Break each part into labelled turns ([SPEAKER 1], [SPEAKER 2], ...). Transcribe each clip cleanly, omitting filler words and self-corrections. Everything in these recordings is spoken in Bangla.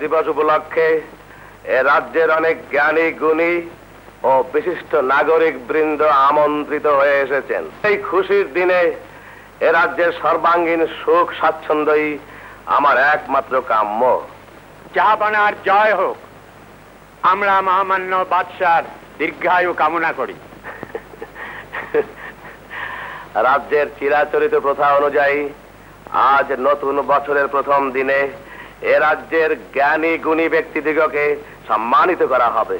[SPEAKER 1] দিবস উপলক্ষে এ রাজ্যের অনেক জ্ঞানী গুণী ও বিশিষ্ট নাগরিক বৃন্দ আমন্ত্রিত হয়ে এসেছেন। এই খুশির দিনে এ রাজ্যের সর্বাঙ্গীন সুখ স্বাচ্ছন্দ্যই আমার একমাত্র কাম্য।
[SPEAKER 2] জাহাপানার জয় হোক। আমরা মহামান্য বাদশার দীর্ঘায়ু কামনা করি।
[SPEAKER 1] রাজ্যের চিরাচরিত প্রথা অনুযায়ী আজ নতুন বছরের প্রথম দিনে এ রাজ্যের জ্ঞানী গুণী ব্যক্তিদিগকে সম্মানিত করা হবে।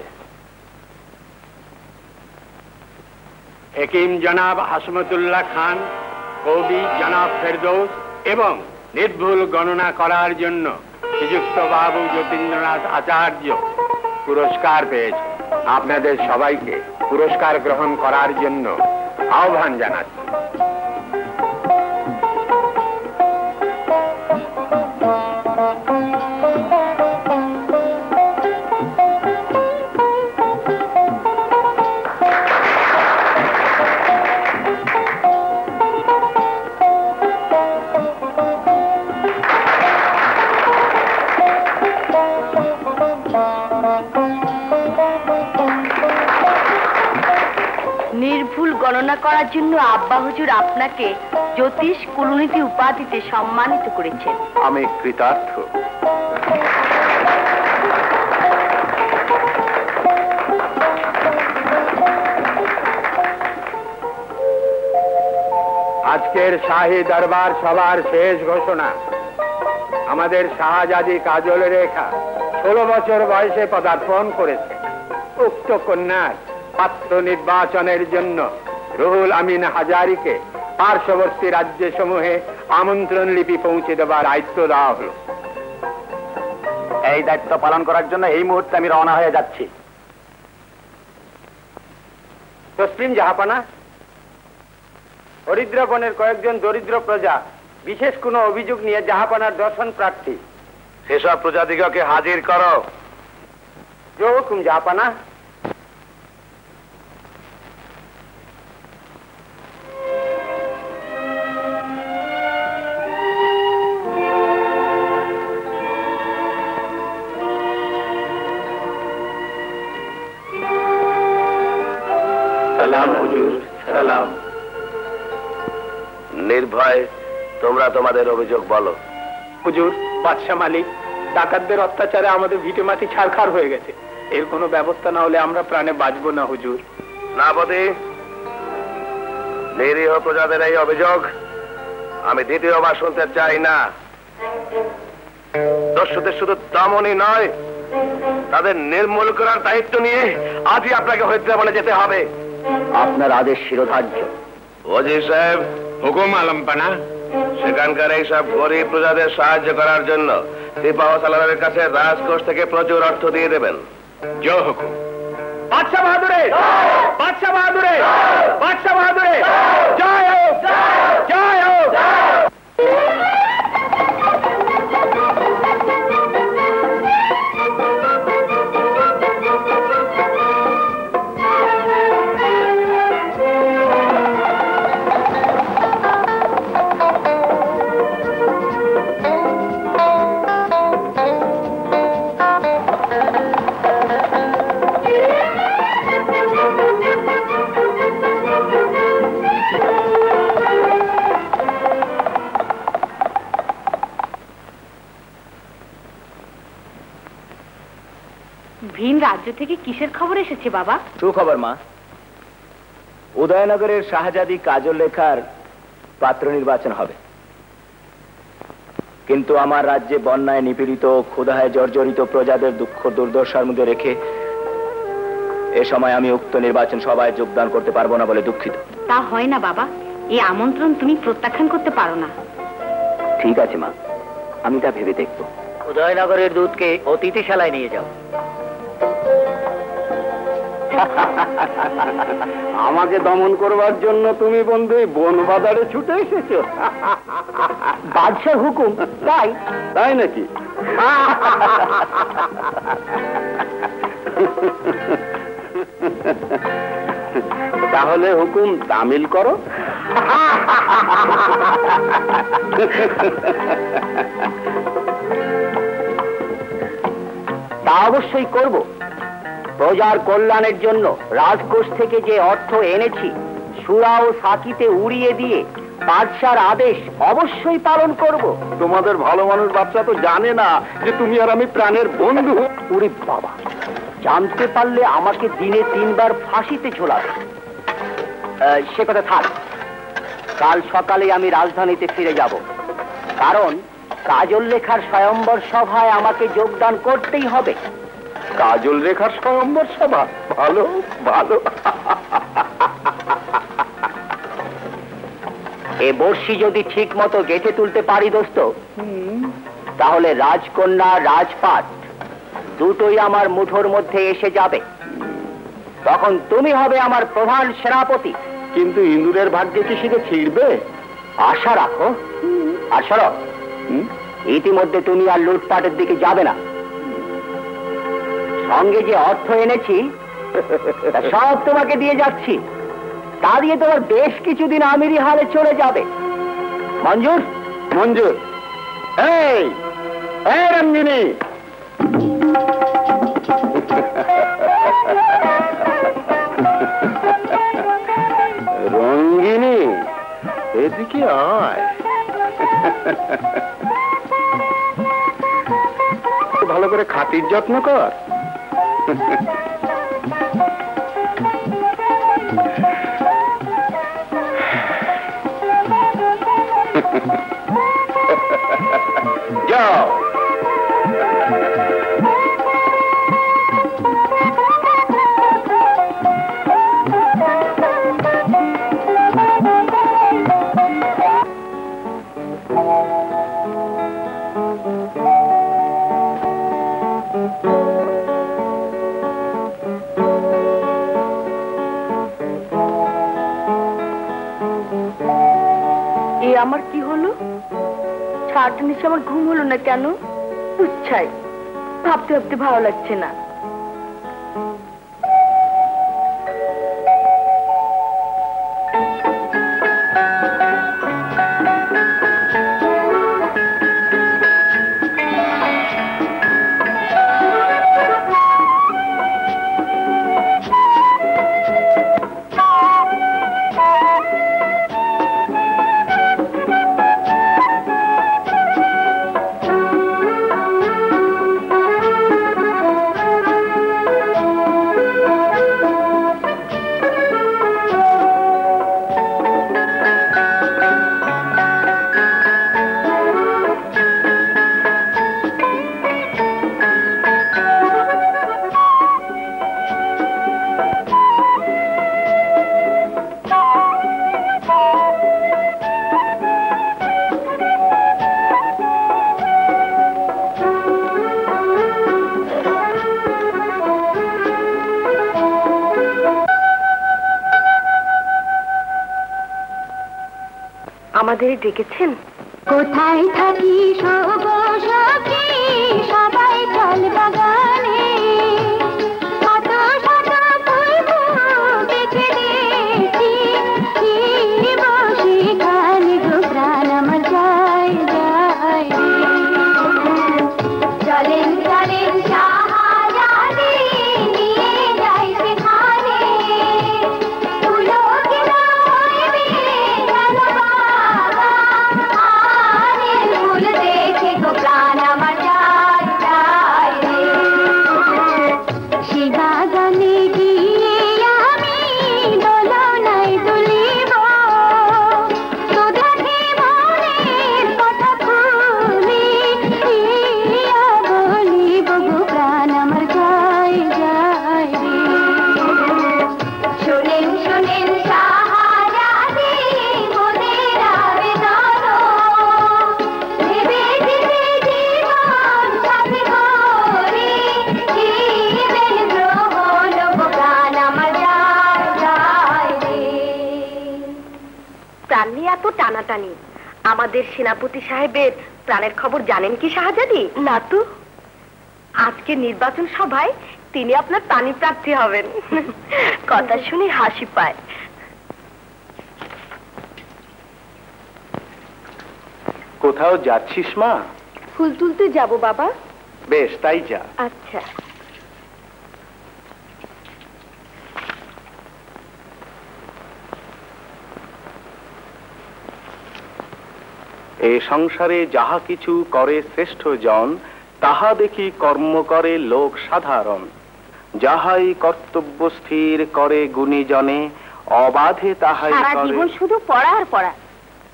[SPEAKER 2] হেকিম জনাব হাসমতুল্লাহ খান, কবি জনাব ফেরদৌস এবং নির্ভুল গণনা করার জন্য শ্রীযুক্ত বাবু যতীন্দ্রনাথ আচার্য পুরস্কার পেয়েছে। আপনাদের সবাইকে পুরস্কার গ্রহণ করার জন্য আহ্বান জানাচ্ছি।
[SPEAKER 3] নির্ভুল গণনা করার জন্য আব্বা হুজুর আপনাকে জ্যোতিষ কুলনীতি উপাধিতে সম্মানিত করেছেন।
[SPEAKER 2] আমি কৃতার্থ। আজকের শাহী দরবার সভার শেষ ঘোষণা। আমাদের শাহজাদি কাজল রেখা 16 বছর বয়সে পদার্পণ করেছে। উক্ত কন্যার পাত্র নির্বাচনের জন্য রুহুল আমিন হাজারীকে পার্শ্ববর্তী রাজ্য সমূহে আমন্ত্রণ লিপি পৌঁছে দেবার দায়িত্ব দেওয়া হলো।
[SPEAKER 4] এই দায়িত্ব পালন করার জন্য এই মুহূর্তে আমি রওনা হয়ে যাচ্ছি।
[SPEAKER 2] তসলিম জাহাপানা, হরিদ্রবনের কয়েকজন দরিদ্র প্রজা বিশেষ কোনো অভিযোগ নিয়ে জাহাপানার দর্শন প্রার্থী।
[SPEAKER 1] সেসব প্রজাদিগকে হাজির করো।
[SPEAKER 2] জো হুকুম জাহাপানা।
[SPEAKER 4] সালাম হুজুর, সালাম।
[SPEAKER 1] নির্ভয় তোমরা তোমাদের অভিযোগ বলো।
[SPEAKER 2] হুজুর, বাদশা মালিক ডাকাতদের অত্যাচারে আমাদের ভিটে মাটি ছারখার হয়ে গেছে। এর কোনো ব্যবস্থা না হলে আমরা প্রাণে বাঁচবো না হুজুর।
[SPEAKER 1] না বদি, নিরীহ প্রজাদের এই অভিযোগ আমি দ্বিতীয়বার শুনতে চাই না। দস্যুদের শুধু দমনই নয়, তাদের নির্মূল করার দায়িত্ব নিয়ে আজই আপনাকে হরিদ্রবনে যেতে হবে।
[SPEAKER 4] আপনার আদেশ শিরোধার্য।
[SPEAKER 1] ওজির সাহেব,
[SPEAKER 2] হুকুম আলমপানা।
[SPEAKER 1] সেখানকার এইসব গরিব প্রজাদের সাহায্য করার জন্য সিপাহ সালারের কাছে রাজকোষ থেকে প্রচুর অর্থ দিয়ে দেবেন।
[SPEAKER 2] জো হুকুম। বাদশা বাহাদুরে, বাদশা বাহাদুরে, বাদশা বাহাদুরে, জয় হোক, জয় হোক।
[SPEAKER 3] ভিন রাজ্য থেকে কিসের খবর এসেছে বাবা?
[SPEAKER 4] সুখবর মা, উদয়নগরের শাহজাদি কাজল রেখার পাত্র নির্বাচন হবে। কিন্তু আমার রাজ্যে বন্যায় নিপীড়িত, ক্ষুধায় জর্জরিত প্রজাদের দুঃখ দুর্দশার মধ্যে রেখে এ সময় আমি উক্ত নির্বাচন সভায় যোগদান করতে পারবো না বলে দুঃখিত।
[SPEAKER 3] তা হয় না বাবা, এই আমন্ত্রণ তুমি প্রত্যাখ্যান করতে পারো না।
[SPEAKER 4] ঠিক আছে মা, আমি তা ভেবে দেখব। উদয়নগরের দুধকে অতিথিশালায় নিয়ে যাও।
[SPEAKER 2] আমাকে দমন করবার জন্য তুমি বন্ধু বন বাজারে ছুটে এসেছো?
[SPEAKER 4] বাদশার হুকুম, তাই
[SPEAKER 2] তাই নাকি? তাহলে হুকুম তামিল করো।
[SPEAKER 4] তা অবশ্যই করব। প্রজার কল্যাণের জন্য রাজকোষ থেকে যে অর্থ এনেছি সুরা ও সাকিতে উড়িয়ে দিয়ে বাদশার আদেশ অবশ্যই পালন করব।
[SPEAKER 2] তোমাদের ভালো মানুষ বাচ্চা তো জানে না যে তুমি আর আমি প্রাণের বন্ধু।
[SPEAKER 4] ওরে বাবা, জানতে পারলে আমাকে দিনে 3 বার ফাঁসিতে ঝোলাবে। সে কথা থাক, কাল সকালে আমি রাজধানীতে ফিরে যাব। কারণ কাজল রেখার স্বয়ম্বর সভায় আমাকে যোগদান করতেই হবে।
[SPEAKER 2] কাজল রেখার স্বয়ম্বর সভা? ভালো ভালো।
[SPEAKER 4] এ বর্ষি যদি ঠিক মতো গেঁথে তুলতে পারি দোস্ত, তাহলে রাজকন্যা রাজপাট দুটোই আমার মুঠোর মধ্যে এসে যাবে। তখন তুমি হবে আমার প্রধান সেনাপতি।
[SPEAKER 2] কিন্তু ইন্দুরের ভাগ্যে কি সেটা ছিড়বে?
[SPEAKER 4] আশা রাখো। আর শোনো, ইতিমধ্যে তুমি আর লুটপাটের দিকে যাবে না। সঙ্গে যে অর্থ এনেছি তা সব তোমাকে দিয়ে যাচ্ছি। তা দিয়ে তোমার বেশ কিছুদিন আমিরি হালে চলে যাবে। মঞ্জুর?
[SPEAKER 2] মঞ্জুর। এই রঞ্জিনী, রঙ্গিনী, এদিকে আয়। ভালো করে খাতির যত্ন কর।
[SPEAKER 1] যাও।
[SPEAKER 3] আমার কি হলো? ছাড়টা নিচে আমার ঘুম হলো না কেন? উচ্ছাই, ভাবতে ভাবতে ভালো লাগছে না। আমাদের ডেকেছেন?
[SPEAKER 5] কোথায় থাকি সখী, সবাই চল বাগানে, কত শত ফুল দেখে দেখি, বসে খালি গো প্রাণ আমার যায় যায় রে। চলেন চলেন শাহজাদি, নিয়ে যাই সেখানে, ফুলো কিনা হইবে ফুল দেখে গো প্রাণ আমার যায় যায় রে। সে বাগানে গিয়ে আমি দোলনায় দুলিব, তোদেরকে মনের কথা খুলে বলিব গো প্রাণ আমার যায় যায় রে। শোনেন শোনেন শাহজাদি, মোদের আবেদন, ভেবে ভেবে জীবন সাথী করে, জীবেন গ্রহণ গো প্রাণ আমার যায় যায় রে।
[SPEAKER 3] প্রাণ নিয়ে এত টানাটানি, আমাদের সেনাপতি সাহেবের প্রাণের খবর জানেন কি শাহজাদি? না তো। আজকে নির্বাচন সভায় তিনি আপনার প্রাণী প্রার্থী হবেন। কথা শুনে হাসি পায়।
[SPEAKER 1] কোথাও যাচ্ছিস মা?
[SPEAKER 3] ফুল তুলতে যাব বাবা।
[SPEAKER 1] বেশ, তাই যা।
[SPEAKER 3] আচ্ছা।
[SPEAKER 1] এ সংসারে যাহা কিছু করে শ্রেষ্ঠ জন, তাহা দেখি কর্ম করে লোক সাধারণ। যাহাই কর্তব্য স্থির করে গুণীজনে, অবাধে তাহাই
[SPEAKER 3] সারা
[SPEAKER 1] করে।
[SPEAKER 3] জীবন শুধু পড়া আর পড়া,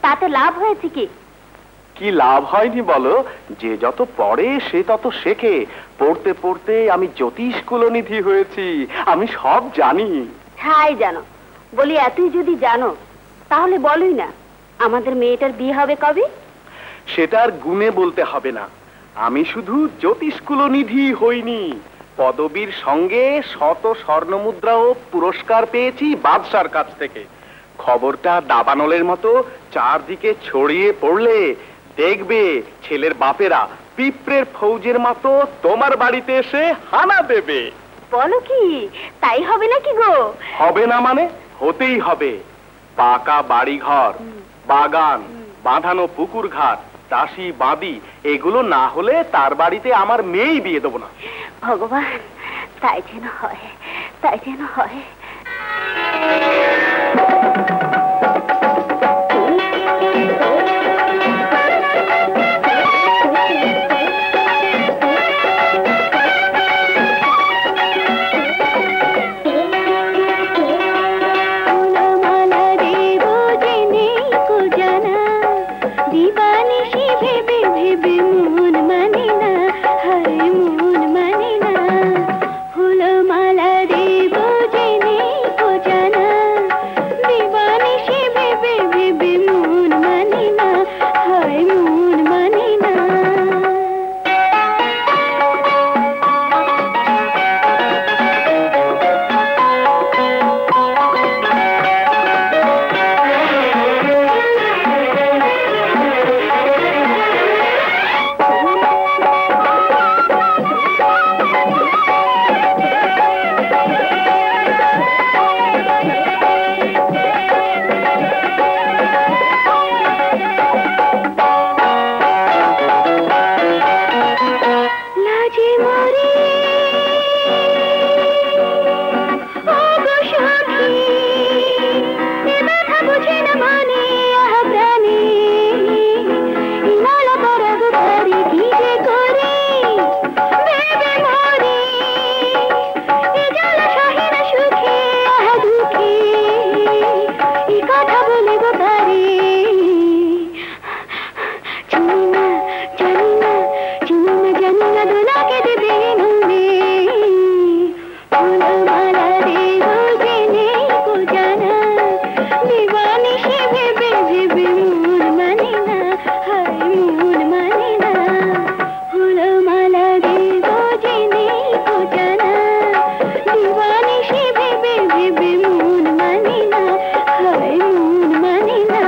[SPEAKER 3] তাতে লাভ হয়েছে কি?
[SPEAKER 1] কি লাভ হয়নি বলো? যে যত পড়ে সে তত শেখে। পড়তে পড়তে আমি জ্যোতিষ কুলনিধি হয়েছি, আমি সব জানি।
[SPEAKER 3] হাই জানো, বলি এতই যদি জানো তাহলে বলোই না, আমাদের মেয়েটার বিয়ে হবে কবে?
[SPEAKER 1] সেটা আর গুণে বলতে হবে না। আমি শুধু জ্যোতিষ কুলনিধি হইনি, পদবীর সঙ্গে শত স্বর্ণমুদ্রা ও পুরস্কার পেয়েছি বাদশার কাছ থেকে। খবরটা দাবানলের মতো চারদিকে ছড়িয়ে পড়লে দেখবে ছেলের বাপেরা পিঁপড়ের ফৌজের মতো তোমার বাড়িতে এসে হানা দেবে।
[SPEAKER 3] বলো কি, তাই হবে নাকি গো?
[SPEAKER 1] হবে না মানে? হতেই হবে। পাকা বাড়িঘর, বাগান, বাঁধানো পুকুর ঘাট, দাসী বাঁধি, এগুলো না হলে তার বাড়িতে আমার মেয়েই বিয়ে দেবো না।
[SPEAKER 3] ভগবান, তাই যেন হয়, তাই যেন হয়।
[SPEAKER 5] ফুলমালা দেব জেনে কো জানা, দিবানি দিবানিশি ভেবে ভেবে মন মানে না, হায় মন মানে না। ফুলো মালা দেব জেনে তো জানা, দিবানিশি ভেবে ভেবে মন মানে না, হায় মন মানে না। লাজে মরে ও গো সখী, এ ব্যথা বুঝে না মনে আহা প্রাণে, হিমালয় পরাগ পারে কি যে করে ভেবে মরে, এ জ্বালা সহে না সুখে আহা দুঃখে, এ কথা বলে গো পারে। জানি না জানি না জানি না জানি না দোলাকে দেবে নন্দে, ফুলো মালা দেব জেনে কো জানা, দিবানিশি ভেবে ভেবে মন মানে না, হায় মন মানে না। ফুলো মালা দেব জেনে কো জানা, দিবানিশি ভেবে ভেবে মন মানে না, হায় মন মানে না।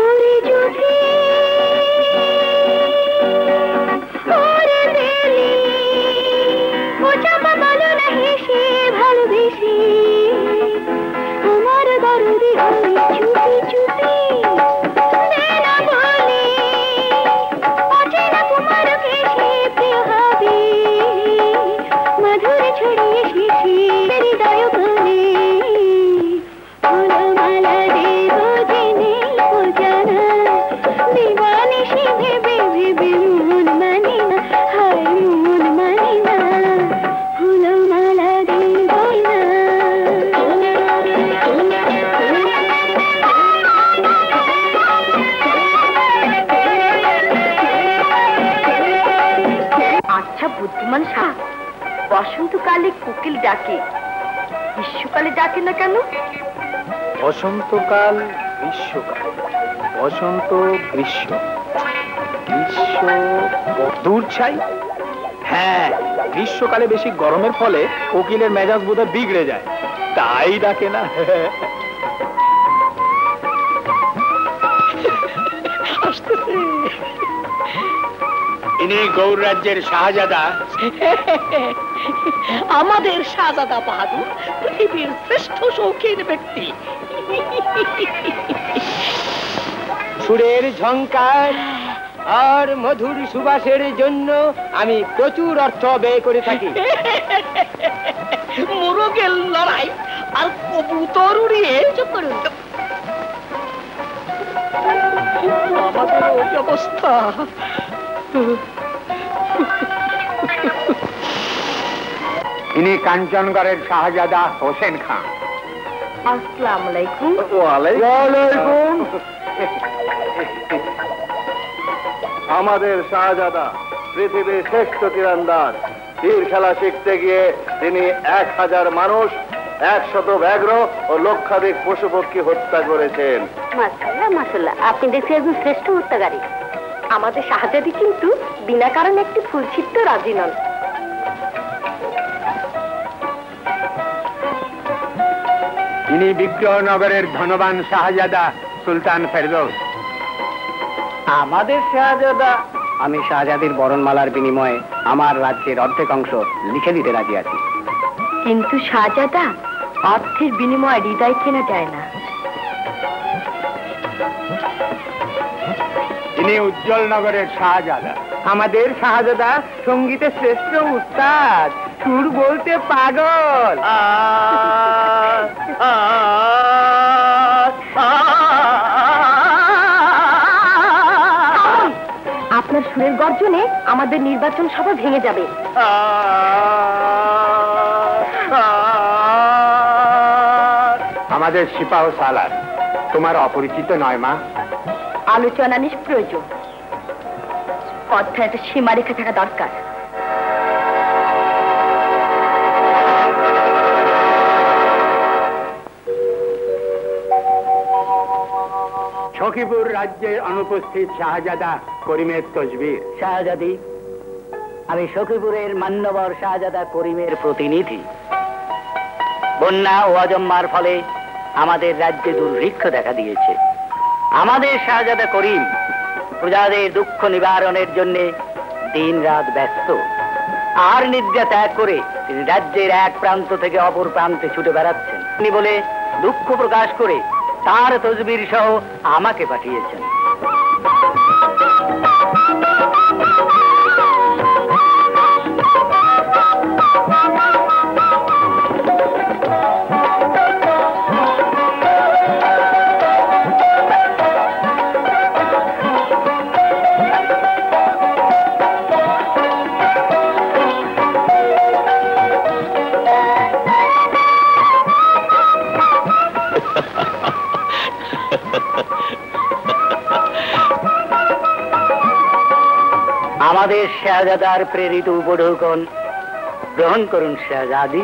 [SPEAKER 5] ওরে জুথি ওরে বেলি, ও চাপা বলো না হেসে ভালোবেসে, আমার দরদি হয়ে চুপি চুপি দে না বলে, অচেনা কুমার কেশে প্রিয় হবে, মাধুরী ছড়িয়ে শেষে হৃদয় বলে। ফুলো মালা দেব জেনে কো জানা, দিবানিশি ভেবে ভেবে মন মানে না, হায় মন মানে না। ফুলো মালা দেব না।
[SPEAKER 3] আচ্ছা বুদ্ধিমান শাহ, বসন্তকালে কোকিল ডাকে, গ্রীষ্মকালে ডাকে না কেন?
[SPEAKER 2] বসন্তকাল, গ্রীষ্মকাল, বসন্ত, গ্রীষ্ম, গ্রীষ্ম দূর ছাই। হ্যাঁ, গ্রীষ্মকালে বেশি গরমের ফলে কোকিলের মেজাজ বোধহয় বিগড়ে যায়, তাই ডাকে না। ইনি গৌর রাজ্যের শাহজাদা,
[SPEAKER 6] আমাদের শাহজাদা বাহাদুর পৃথিবীর শ্রেষ্ঠ শৌখিন ব্যক্তি।
[SPEAKER 4] সুরের ঝংকার আর মধুর সুবাসের জন্য আমি প্রচুর অর্থ ব্যয় করে থাকি।
[SPEAKER 6] মুরগের লড়াই আর কবুতর উড়িয়ে চুপ করুন। আমাদের ওই অবস্থা।
[SPEAKER 2] ইনি কাঞ্চনগড়ের শাহজাদা হোসেন খান।
[SPEAKER 3] আসসালামু আলাইকুম।
[SPEAKER 1] ওয়ালাইকুম। আমাদের শাহজাদা পৃথিবীর শ্রেষ্ঠ তীরন্দাজ। তীর খেলা শিখতে গিয়ে তিনি 1000 মানুষ, 100 ব্যাঘ্র ও লক্ষাধিক পশু পক্ষী হত্যা করেছেন।
[SPEAKER 3] মাশাআল্লাহ মাশাআল্লাহ, আপনি দেখছি একজন শ্রেষ্ঠ হত্যাকারী। আমাদের শাহজাদি কিন্তু বিনা কারণে একটি ফুল ছিটতে রাজি নন।
[SPEAKER 2] ইনি বিক্রয়নগরের ধনবান শাহজাদা সুলতান ফেরদৌস।
[SPEAKER 4] আমাদের শাহজাদা, আমি শাহজাদির বরণমালার বিনিময়ে আমার রাজ্যের অর্ধেক অংশ লিখে দিতে রাজি আছি।
[SPEAKER 3] কিন্তু শাহজাদা, অর্থের বিনিময়ে হৃদয় কেনা যায় না।
[SPEAKER 2] ইনি উজ্জ্বল নগরের শাহজাদা। আমাদের শাহজাদা সঙ্গীতের শ্রেষ্ঠ উস্তাদ, সুর বলতে পাগল।
[SPEAKER 3] আপনার সুরের গর্জনে আমাদের নির্বাচন সভা ভেঙে যাবে।
[SPEAKER 2] আমাদের সিপাহ সালার তোমার অপরিচিত নয় মা।
[SPEAKER 3] আলোচনা নিষ্প্রয়োজন, অর্থাৎ একটা সীমারেখা থাকা দরকার।
[SPEAKER 2] সখীপুর রাজ্যের অনুপস্থিত শাহজাদা করিমের তসবির।
[SPEAKER 4] শাহজাদি, আমি সখীপুরের মান্যবর শাহজাদা করিমের প্রতিনিধি। বন্যা ও অজম্মার ফলে আমাদের রাজ্যে দুর্ভিক্ষ দেখা দিয়েছে। আমাদের শাহজাদা করিম প্রজাদের দুঃখ নিবারণের জন্য দিন রাত ব্যস্ত। আর নিদ্রা ত্যাগ করে তিনি রাজ্যের এক প্রান্ত থেকে অপর প্রান্তে ছুটে বেড়াচ্ছেন। তিনি বলে দুঃখ প্রকাশ করে তার তসবির সহ আমাকে পাঠিয়েছেন। আমাদের শাহজাদার প্রেরিত উপঢৌকন গ্রহণ করুন শাহজাদি।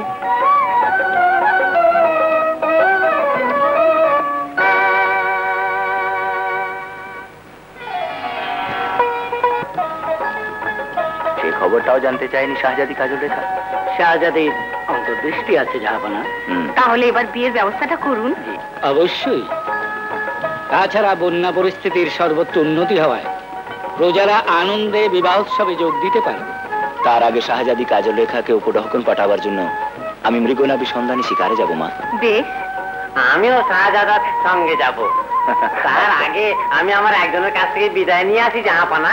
[SPEAKER 4] সেই খবরটাও জানতে চাইনি শাহজাদি কাজল রেখা। শাহজাদির অন্তর্দৃষ্টি আছে জাহাপানা।
[SPEAKER 3] তাহলে এবার বিয়ের ব্যবস্থাটা করুন।
[SPEAKER 7] অবশ্যই। তাছাড়া বন্যা পরিস্থিতির সর্বত্র উন্নতি হওয়ায় প্রজারা আনন্দে বিবাহ উৎসবে যোগ দিতে পারবে।
[SPEAKER 8] তার আগে শাহজাদি কাজল রেখাকে উপঢৌকন পাঠাবার জন্য আমি মৃগনাভি সন্ধানী শিকারে যাব মা।
[SPEAKER 3] বেশ,
[SPEAKER 4] আমিও শাহজাদার সঙ্গে যাব। তার আগে আমি আমার একজনের কাছ থেকে বিদায় নিয়ে আসি জাহাপানা।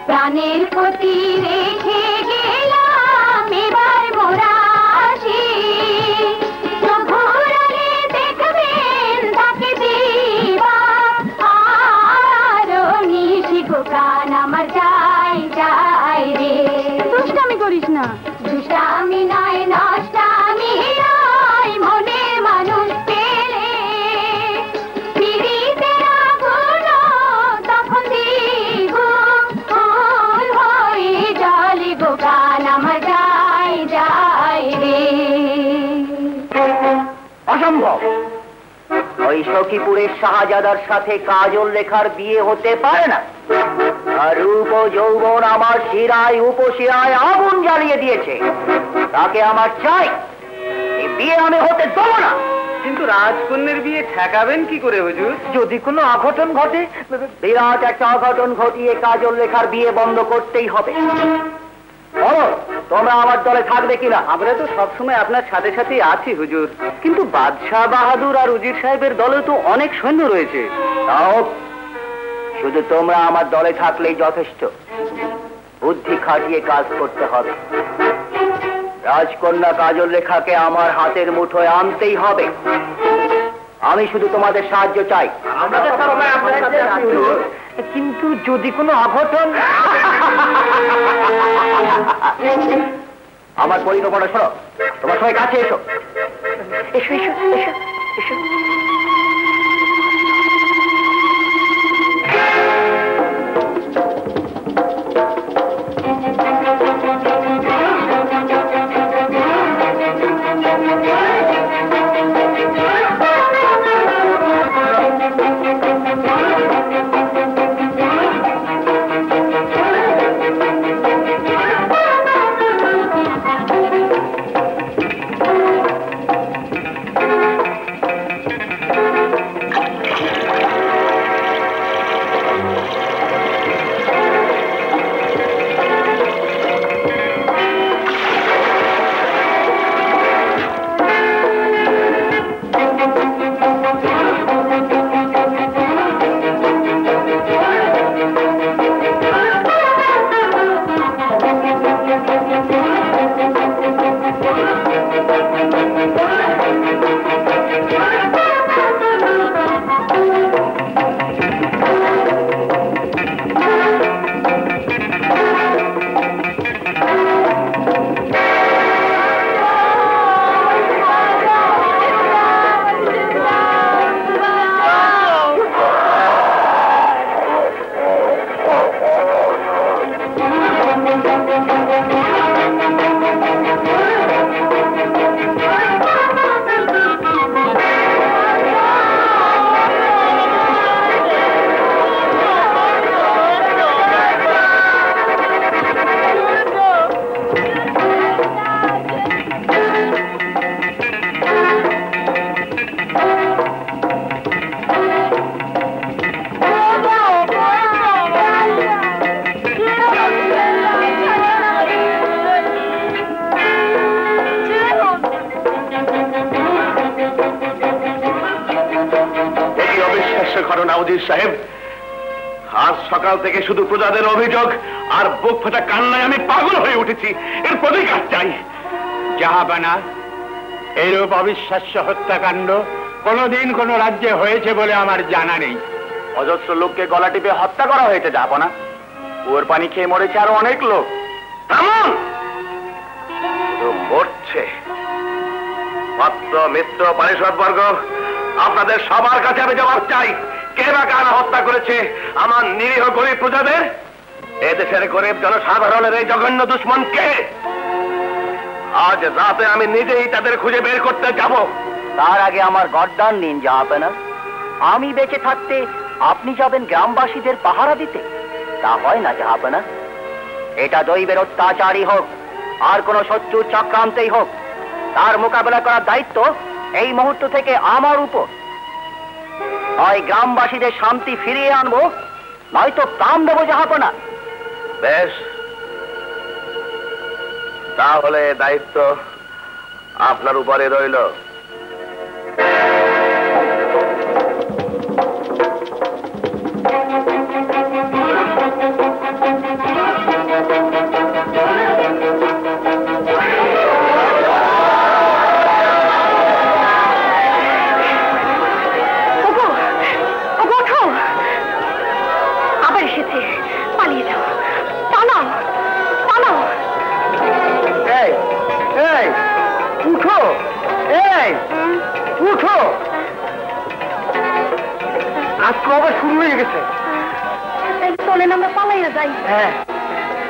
[SPEAKER 5] প্রাণের প্রতি রেখে গেলাম এবার মোরাশি, ঘোরালে দেখবেন তাকে দিবা আর নিশি গোকান আমার যাই যাই রে। দুষ্টামি করিস না। দুষ্টামি নয় নষ্টামি নয়, মনে মানুষ পেলে পিরিতে আগুন তখন দ্বিগুণ হয়ে জলে গোগান আমার যাই যাই রে।
[SPEAKER 4] অসম্ভব। ওই সখীপুরের শাহজাদার সাথে কাজল রেখার বিয়ে হতে পারে না। আর রূপ ও যৌবন আমার শিরায় উপশিরায় আগুন জ্বালিয়ে দিয়েছে। তাকে আমার চাই। এই বিয়ে আমি হতে দেবো না। কিন্তু রাজকন্যের বিয়ে ঠেকাবেন কি করে হুজুর? যদি কোনো অঘটন ঘটে, বিরাট একটা অঘটন ঘটিয়ে কাজল রেখার বিয়ে বন্ধ করতেই হবে। বলো, তোমরা আমার দলে থাকবে কিনা? আমরা তো সবসময় আপনার সাথে সাথেই আছি হুজুর। কিন্তু বাদশাহ বাহাদুর আর উজির সাহেবের দলে তো অনেক সৈন্য রয়েছে। তাও শুধু তোমরা আমার দলে থাকলেই যথেষ্ট। বুদ্ধি খাটিয়ে কাজ করতে হবে। রাজকন্যা কাজল রেখাকে আমার হাতের মুঠোয় আনতেই হবে। আমি শুধু তোমাদের সাহায্য চাই। কিন্তু যদি কোনো অঘটন। আমার পরিকল্পনা শোনো। তোমার সবাই কাছে এসো। এসো এসো এসো এসো।
[SPEAKER 1] উজির সাহেব, আজ সকাল থেকে শুধু প্রজাদের অভিযোগ আর বুক ফাটা কান্নায় আমি পাগল হয়ে উঠেছি। এর প্রতিকার চাই।
[SPEAKER 2] জাহাপানা, এইরূপ অবিশ্বাস্য হত্যাকাণ্ড কোনদিন কোন রাজ্যে হয়েছে বলে আমার জানা নেই।
[SPEAKER 8] অজস্র লোককে গলা টিপে হত্যা করা হয়েছে জাহাপানা। ওর পানি খেয়ে মরেছে আরো অনেক লোক।
[SPEAKER 1] থামুন! মরছে মাত্র মিত্র পারিষদবর্গ, আপনাদের সবার কাছে আমি জবাব চাই। কে বা কারা হত্যা করেছে আমার নিরীহ গরিব প্রজাদের? এদেশের গরিব জনসাধারণের এই জঘন্য দুশ্মন কে? আজ রাতে আমি নিজেই তাদের খুঁজে বের করতে যাব।
[SPEAKER 4] তার আগে আমার গর্দান নিন জাহাপানা। আমি বেঁচে থাকতে আপনি যাবেন গ্রামবাসীদের পাহারা দিতে? তা হয় না জাহাপানা। এটা দৈবের অত্যাচারই হোক আর কোন শত্রুর চক্রান্তেই হোক, তার মোকাবেলা করার দায়িত্ব এই মুহূর্ত থেকে আমার উপর। হয় গ্রামবাসীদের শান্তি ফিরিয়ে আনবো, নয়তো প্রাণ দেবো জাহাপানা।
[SPEAKER 1] বেশ, তাহলে দায়িত্ব আপনার উপরে রইল।
[SPEAKER 4] আবার শুরু হয়ে গেছে।
[SPEAKER 3] চলেন আমরা পালাইয়া যাই।
[SPEAKER 4] হ্যাঁ,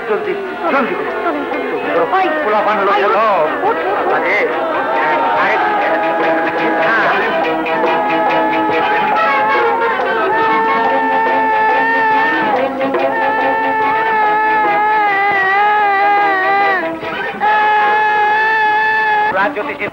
[SPEAKER 4] জলদি জলদি জ্যোতিষী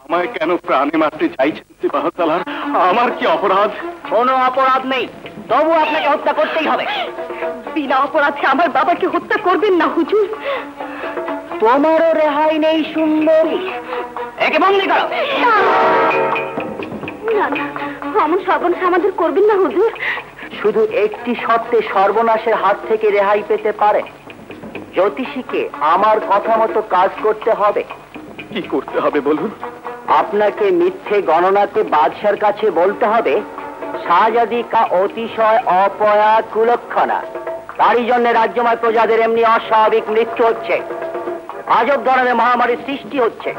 [SPEAKER 1] আমায় কেন প্রাণে মারতে চাইছেন সিপাহসালার? আমার কি অপরাধ?
[SPEAKER 4] কোনো অপরাধ নেই, তবু আপনাকে হত্যা করতেই হবে।
[SPEAKER 3] বিনা অপরাধে আমার বাবাকে হত্যা করবেন না হুজুর।
[SPEAKER 4] তোমারও রেহাই নেই সুন্দরী, একে বন্দি করো।
[SPEAKER 3] না না, এমন সর্বনাশ আমাদের করবেন না হুজুর।
[SPEAKER 4] শুধু একটি শর্তে সর্বনাশের হাত থেকে রেহাই পেতে পারে। জ্যোতিষীকে আমার কথা মতো কাজ করতে হবে।
[SPEAKER 1] কি করতে হবে বলুন?
[SPEAKER 4] আপনাকে মিথ্যে গণনাকে বাদশার কাছে বলতে হবে শাহজাদি কা অতিশয় অপয়া কুলক্ষণা। তারই জন্য রাজ্যময় প্রজাদের এমনি অস্বাভাবিক মৃত্যু হচ্ছে, আজব ধরনের মহামারীর সৃষ্টি হচ্ছে।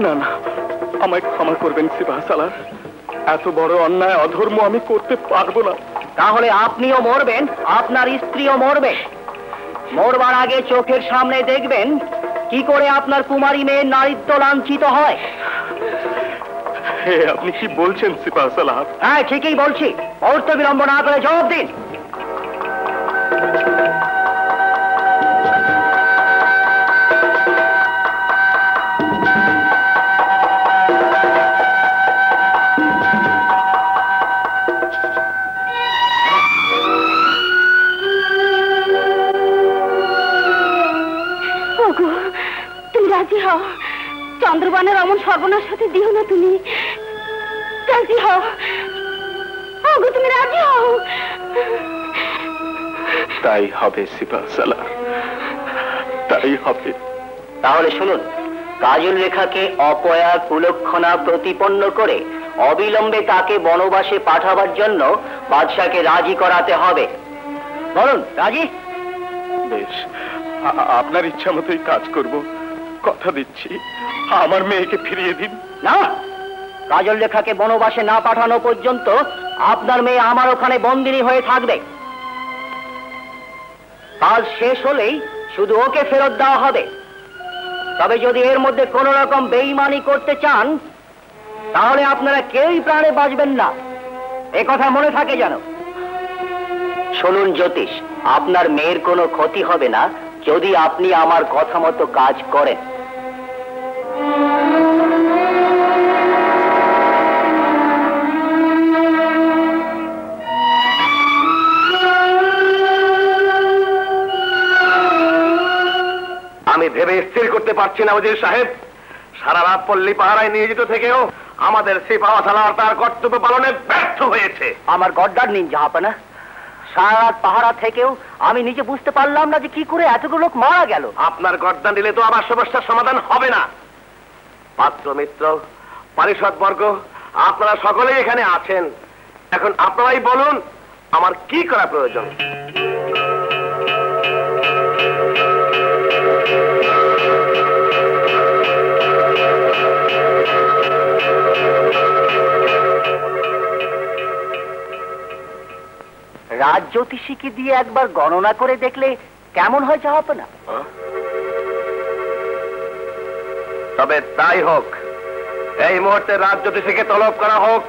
[SPEAKER 1] না না, আমায় ক্ষমা করবেন সিপাহসালার। এত বড় অন্যায় অধর্ম আমি করতে পারবো না।
[SPEAKER 4] তাহলে আপনিও মরবেন, আপনার স্ত্রীও মরবে। মরবার আগে চোখের সামনে দেখবেন কি করে আপনার কুমারী মেয়ের নারীত্ব লাঞ্ছিত হয়।
[SPEAKER 1] হে, আপনি কি বলছেন সিপাহসালার?
[SPEAKER 4] হ্যাঁ, ঠিকই বলছি। মুহূর্ত বিলম্ব না করে জবাব দিন।
[SPEAKER 3] তুমি রাজি হও, চন্দ্রবানের অমন সর্বনাশ সাথে দিও না। তুমি রাজি হও, তুমি রাজি হও।
[SPEAKER 1] তাই হবে সিপাহসালার, তাই হবে।
[SPEAKER 4] তাহলে শুনুন, কাজল রেখাকে অপয়া কুলক্ষণা প্রতিপন্ন করে অবিলম্বে তাকে বনবাসে পাঠাবার জন্য বাদশাকে রাজি করাতে হবে। বলুন, রাজি?
[SPEAKER 1] বেশ, আপনার ইচ্ছা মতোই কাজ করব। কথা দিচ্ছি, আমার মেয়েকে ফিরিয়ে দিন।
[SPEAKER 4] না, কাজল রেখাকে বনবাসে না পাঠানো পর্যন্ত আপনার মেয়ে আমার ওখানে বন্দিনী হয়ে থাকবে। কাজ শেষ হলেই শুধু ওকে ফেরত দেওয়া হবে। তবে যদি এর মধ্যে কোন রকম বেঈমানি করতে চান, তাহলে আপনারা কেউই প্রাণে বাঁচবেন না, এ কথা মনে থাকে যেন। শুনুন জ্যোতিষ, আপনার মেয়ের কোনো ক্ষতি হবে না যদি আপনি আমার কথা মতো কাজ করেন।
[SPEAKER 1] স্থির করতে পারছি না ওজির সাহেব। সারা রাত পল্লী পাহারায় নিয়োজিত থেকেও আমাদের সিপাহা সালার তার কর্তব্য পালনে ব্যর্থ হয়েছে।
[SPEAKER 4] আমার গড্ডার নিন জাহাপনা। সারা রাত পাহারা থেকেও আমি নিজে বুঝতে পারলাম না যে কি করে এতগুলো লোক মারা গেল।
[SPEAKER 1] আপনার গর্দান দিলে তো আবার সমস্যার সমাধান হবে না। পাত্র মিত্র, পারিষদ বর্গ, আপনারা সকলেই এখানে আছেন। এখন আপনারাই বলুন আমার কি করা প্রয়োজন।
[SPEAKER 4] রাজ জ্যোতিষীকে দিয়ে একবার গণনা করে দেখলে কেমন হয় জাহাপনা?
[SPEAKER 1] তবে তাই হোক, এই মুহূর্তে রাজ জ্যোতিষীকে তলব করা হোক।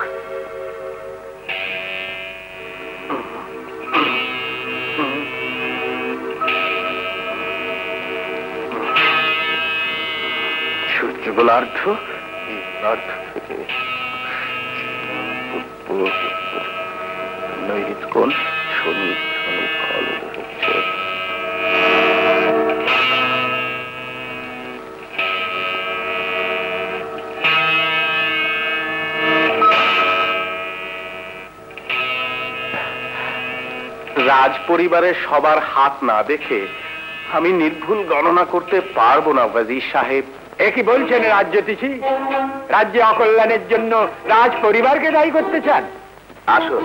[SPEAKER 1] সূর্যগোলার্ধ নৈরিত কোণ শনি ফল হচ্ছে। রাজ পরিবারের সবার হাত না দেখে আমি নির্ভুল গণনা করতে পারবো না ওয়াজির সাহেব।
[SPEAKER 2] একই বলছেন রাজ জ্যোতিষী? রাজ্যে অকল্যাণের জন্য রাজ পরিবারকে দায়ী করতে চান?
[SPEAKER 1] আসুন,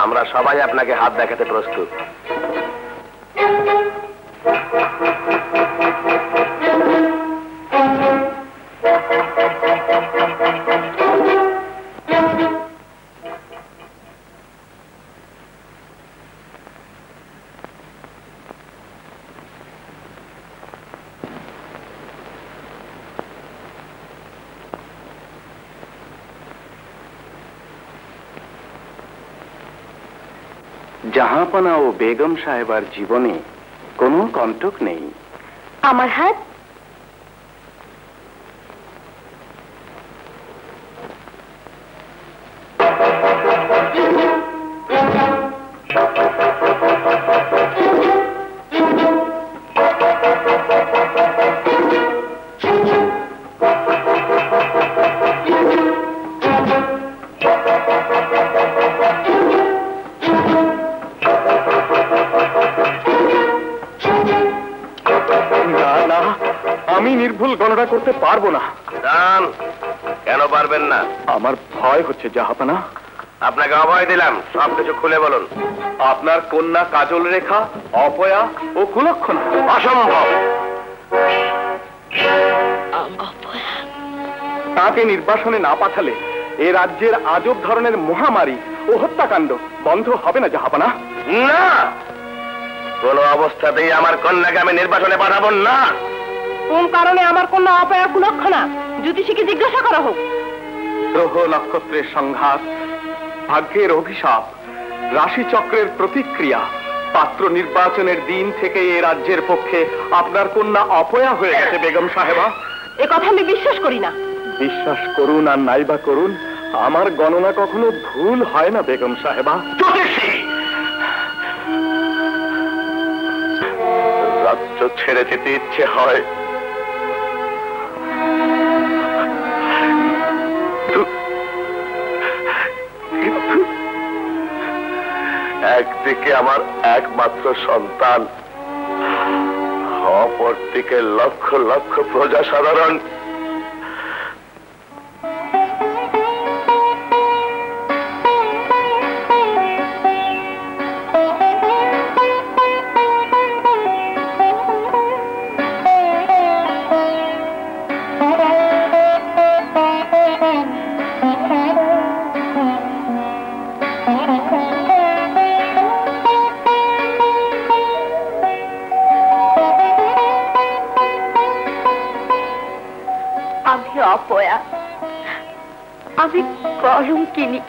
[SPEAKER 1] আমরা সবাই আপনাকে হাত দেখাতে প্রস্তুত। জাহাপনা ও বেগম সাহেবার জীবনে কোনো কণ্টক নেই।
[SPEAKER 3] আমার হাত
[SPEAKER 1] নির্ভুল গণনা করতে পারবো না। কেন পারবেন না? আমার ভয় হচ্ছে জাহাপনা। আপনাকে অভয় দিলাম, সবকিছু খুলে বলুন। আপনার কন্যা কাজল রেখা অপয়া ও কুলক্ষণা। অসম্ভব। তাকে নির্বাসনে না পাঠালে এ রাজ্যের আজব ধরনের মহামারী ও হত্যাকাণ্ড বন্ধ হবে না জাহাপনা। না, কোন অবস্থাতেই আমার কন্যাকে আমি নির্বাসনে পাঠাবো না।
[SPEAKER 3] কোন কারণে আমার কন্যা অপয়া কুলক্ষণা? জ্যোতিষীকে জিজ্ঞাসা করা হোক।
[SPEAKER 1] গ্রহ নক্ষত্রের সংঘাত, ভাগ্যের অভিশাপ, রাশিচক্রের প্রতিক্রিয়া, পাত্র নির্বাচনের দিন থেকে এ রাজ্যের পক্ষে আপনার কন্যা অপয়া হয়ে গেছে বেগম সাহেবা।
[SPEAKER 3] এ কথা আমি বিশ্বাস করি না।
[SPEAKER 1] বিশ্বাস করুন আর নাইবা করুন, আমার গণনা কখনো ভুল হয় না বেগম সাহেবা। রাজ্য ছেড়ে যেতে ইচ্ছে হয়, একদিকে আমার একমাত্র সন্তান, অপরদিকে লক্ষ লক্ষ প্রজা সাধারণ।
[SPEAKER 3] অপয়া, আমি কলঙ্কিনী,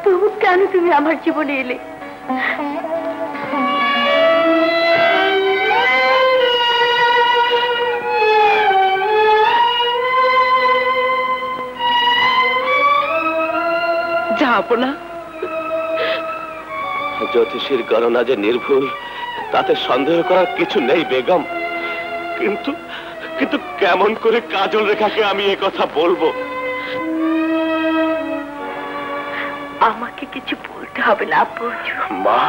[SPEAKER 3] তবু কেন তুমি আমার জীবনে এলে?
[SPEAKER 6] জাহাপনা,
[SPEAKER 1] জ্যোতিষীর গণনা যে নির্ভুল তাতে সন্দেহ করার কিছু নেই বেগম। কিন্তু কিন্তু কেমন করে কাজল রেখাকে আমি এ কথা বলবো?
[SPEAKER 3] আমাকে কিছু বলতে হবে না আপু।
[SPEAKER 1] মা,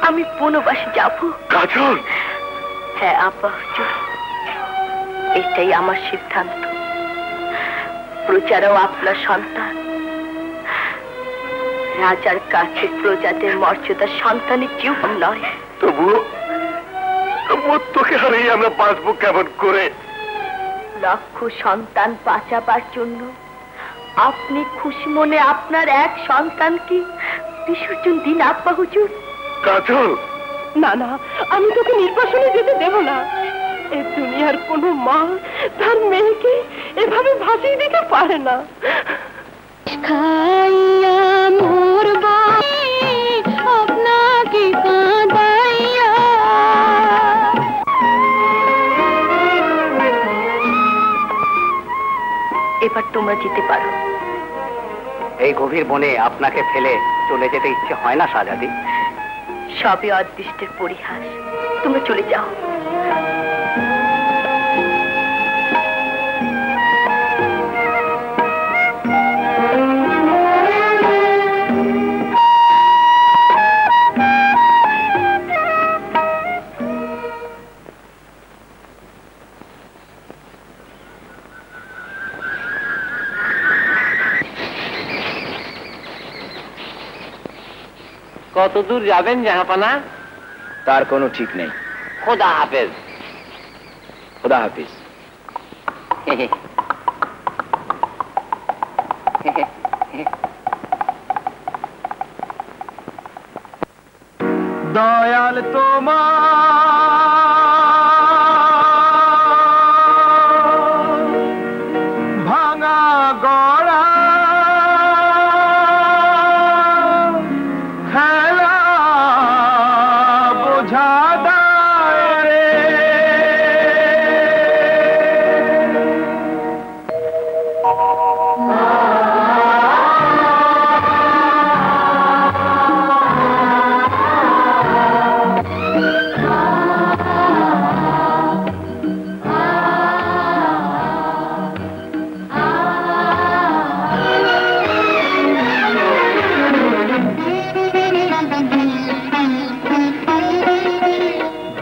[SPEAKER 3] আমি বনবাসে যাব।
[SPEAKER 1] কাজল?
[SPEAKER 3] হ্যাঁ আব্বা হুজুর, এটাই আমার সিদ্ধান্ত। প্রজারাও আপনার সন্তান। রাজার কাছে প্রজাদের মর্যাদা সন্তানের চেয়েও কম নয়।
[SPEAKER 1] তবুও তোকে হারিয়ে আমরা বাঁচবো কেমন করে?
[SPEAKER 3] লক্ষ সন্তান বাঁচাবার জন্য আপনি খুশি মনে আপনার এক সন্তানকে বিসর্জন দিন আব্বা হুজুর।
[SPEAKER 1] কাজল,
[SPEAKER 3] না না, আমি তোকে নির্বাসনে যেতে দেব না। এই দুনিয়ার কোনো মা তার মেয়েকে এভাবে ভাসিয়ে দিতে পারে না।
[SPEAKER 5] খাইয়া মরব আপনাকে কাঁদাইয়া।
[SPEAKER 3] এবার তোমরা যেতে পারো।
[SPEAKER 4] এই গভীর বনে আপনাকে ফেলে চলে যেতে ইচ্ছে হয় না শাহজাদি।
[SPEAKER 3] সবই অদৃষ্টের পরিহাস। তোমরা চলে যাও।
[SPEAKER 4] কত দূর যাবেন জাহাপানা?
[SPEAKER 8] তার কোনো ঠিক নেই।
[SPEAKER 4] খোদা হাফেজ।
[SPEAKER 8] খোদা হাফিজ।
[SPEAKER 1] দয়াল তোমার ভাঙা গড়া খেলা বোঝা দায়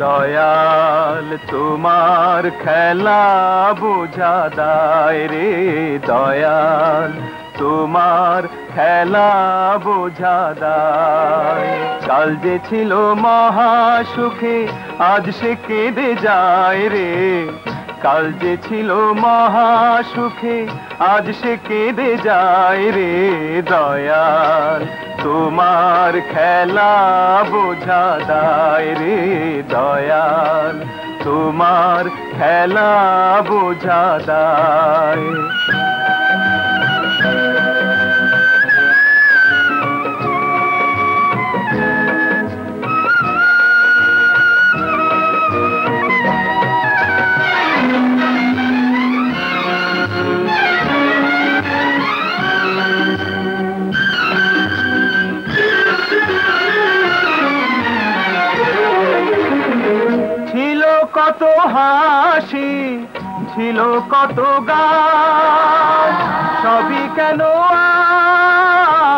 [SPEAKER 1] দয়াল তোমার খেলা বোঝা দায় রে। দয়াল তোমার খেলা বোঝা দায়। কাল যে ছিল মহা সুখে আজ সে কেঁদে যায় রে। কাল যে ছিল মহা সুখে আজ সে কেঁদে যায় রে। দয়াল তোমার খেলা বোঝা দায় রে। দয়াল তোমার খেলা বোঝা দায়। কত হাসি ছিল কত গান, সবই কেন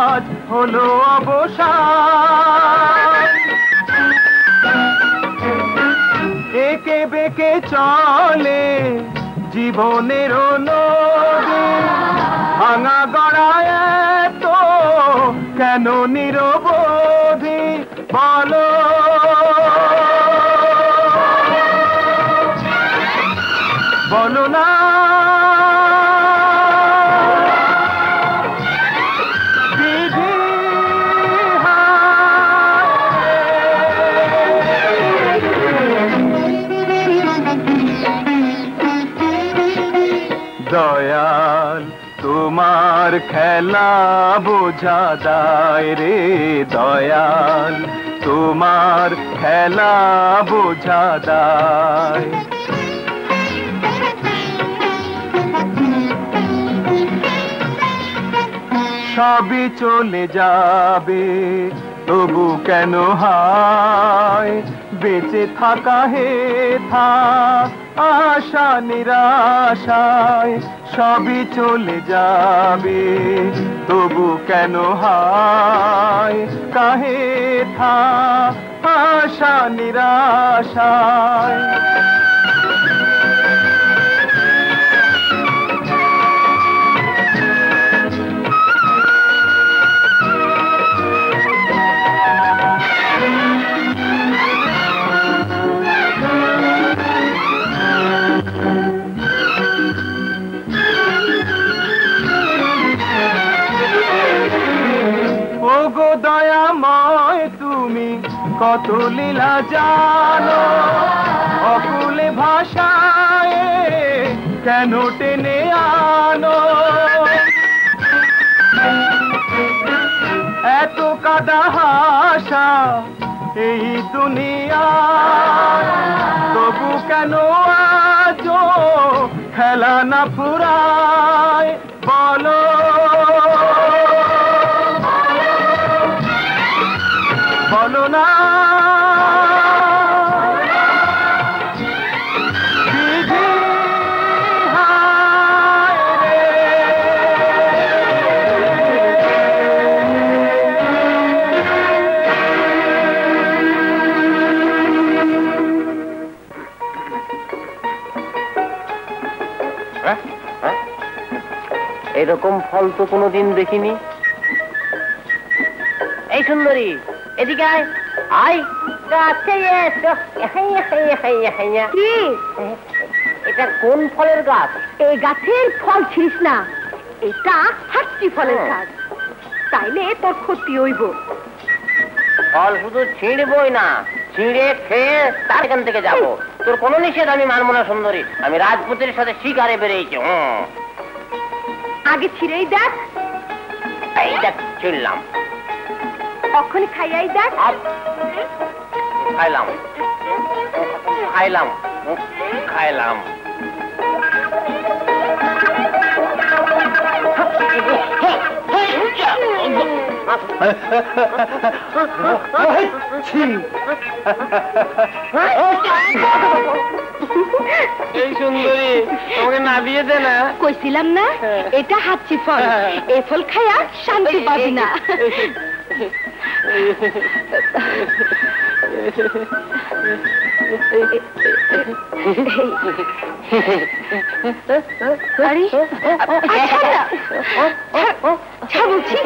[SPEAKER 1] আজ হলো অবসান। একে বেঁকে চলে জীবনের নদী, ভাঙা গড়ায় তো কেন নিরবধি বলো। বলো না বিধি দয়াল তোমার খেলা বোঝা দায় রে। দয়াল তোমার খেলা বোঝা দায়।
[SPEAKER 9] সবই চলে যাবে, তবু কেন হায় বেঁচে থাকা হে থাক আশা নিরাশায়। সবই চলে যাবে, তবু কেন হায় কাহে থাক আশা নিরাশায়। ওগো দয়াময় তুমি কত লীলা জানো, অকুলে ভাষায় কেন টেনে আনো। এত কাদা হাসা এই দুনিয়া, তবু কেন আজো খেলা না ফুরায় বলো। বলো না বিধি হায় রে।
[SPEAKER 4] এরকম ফল তো কোনোদিন দেখিনি। এই সুন্দরী, এদিকে আয় আয়।
[SPEAKER 3] কি
[SPEAKER 4] এটা কোন ফলের গাছ?
[SPEAKER 3] এই গাছের ফল ছিঁড়িস না, এটা হাঁচি ফলের গাছ, তাইলে তোর ক্ষতি হইব।
[SPEAKER 4] ফল শুধু ছিঁড়বই না, ছিঁড়ে খেয়ে তার এখান থেকে যাব। তোর কোনো নিষেধ আমি মানবো না সুন্দরী। আমি রাজপুতের সাথে শিকারে বেরিয়েছি।
[SPEAKER 3] আগে ছিঁড়েই দেখ।
[SPEAKER 4] এই দেখ ছিঁড়লাম,
[SPEAKER 3] কখন খাইয়াই দেখ।
[SPEAKER 4] খাইলাম খাইলাম খাইলাম। এই সুন্দরী, তোমাকে না দিয়ে দে না।
[SPEAKER 3] কইছিলাম না এটা হাঁচি ফল, এই ফল খাইয়া শান্তি পাবি না। আরে বলছি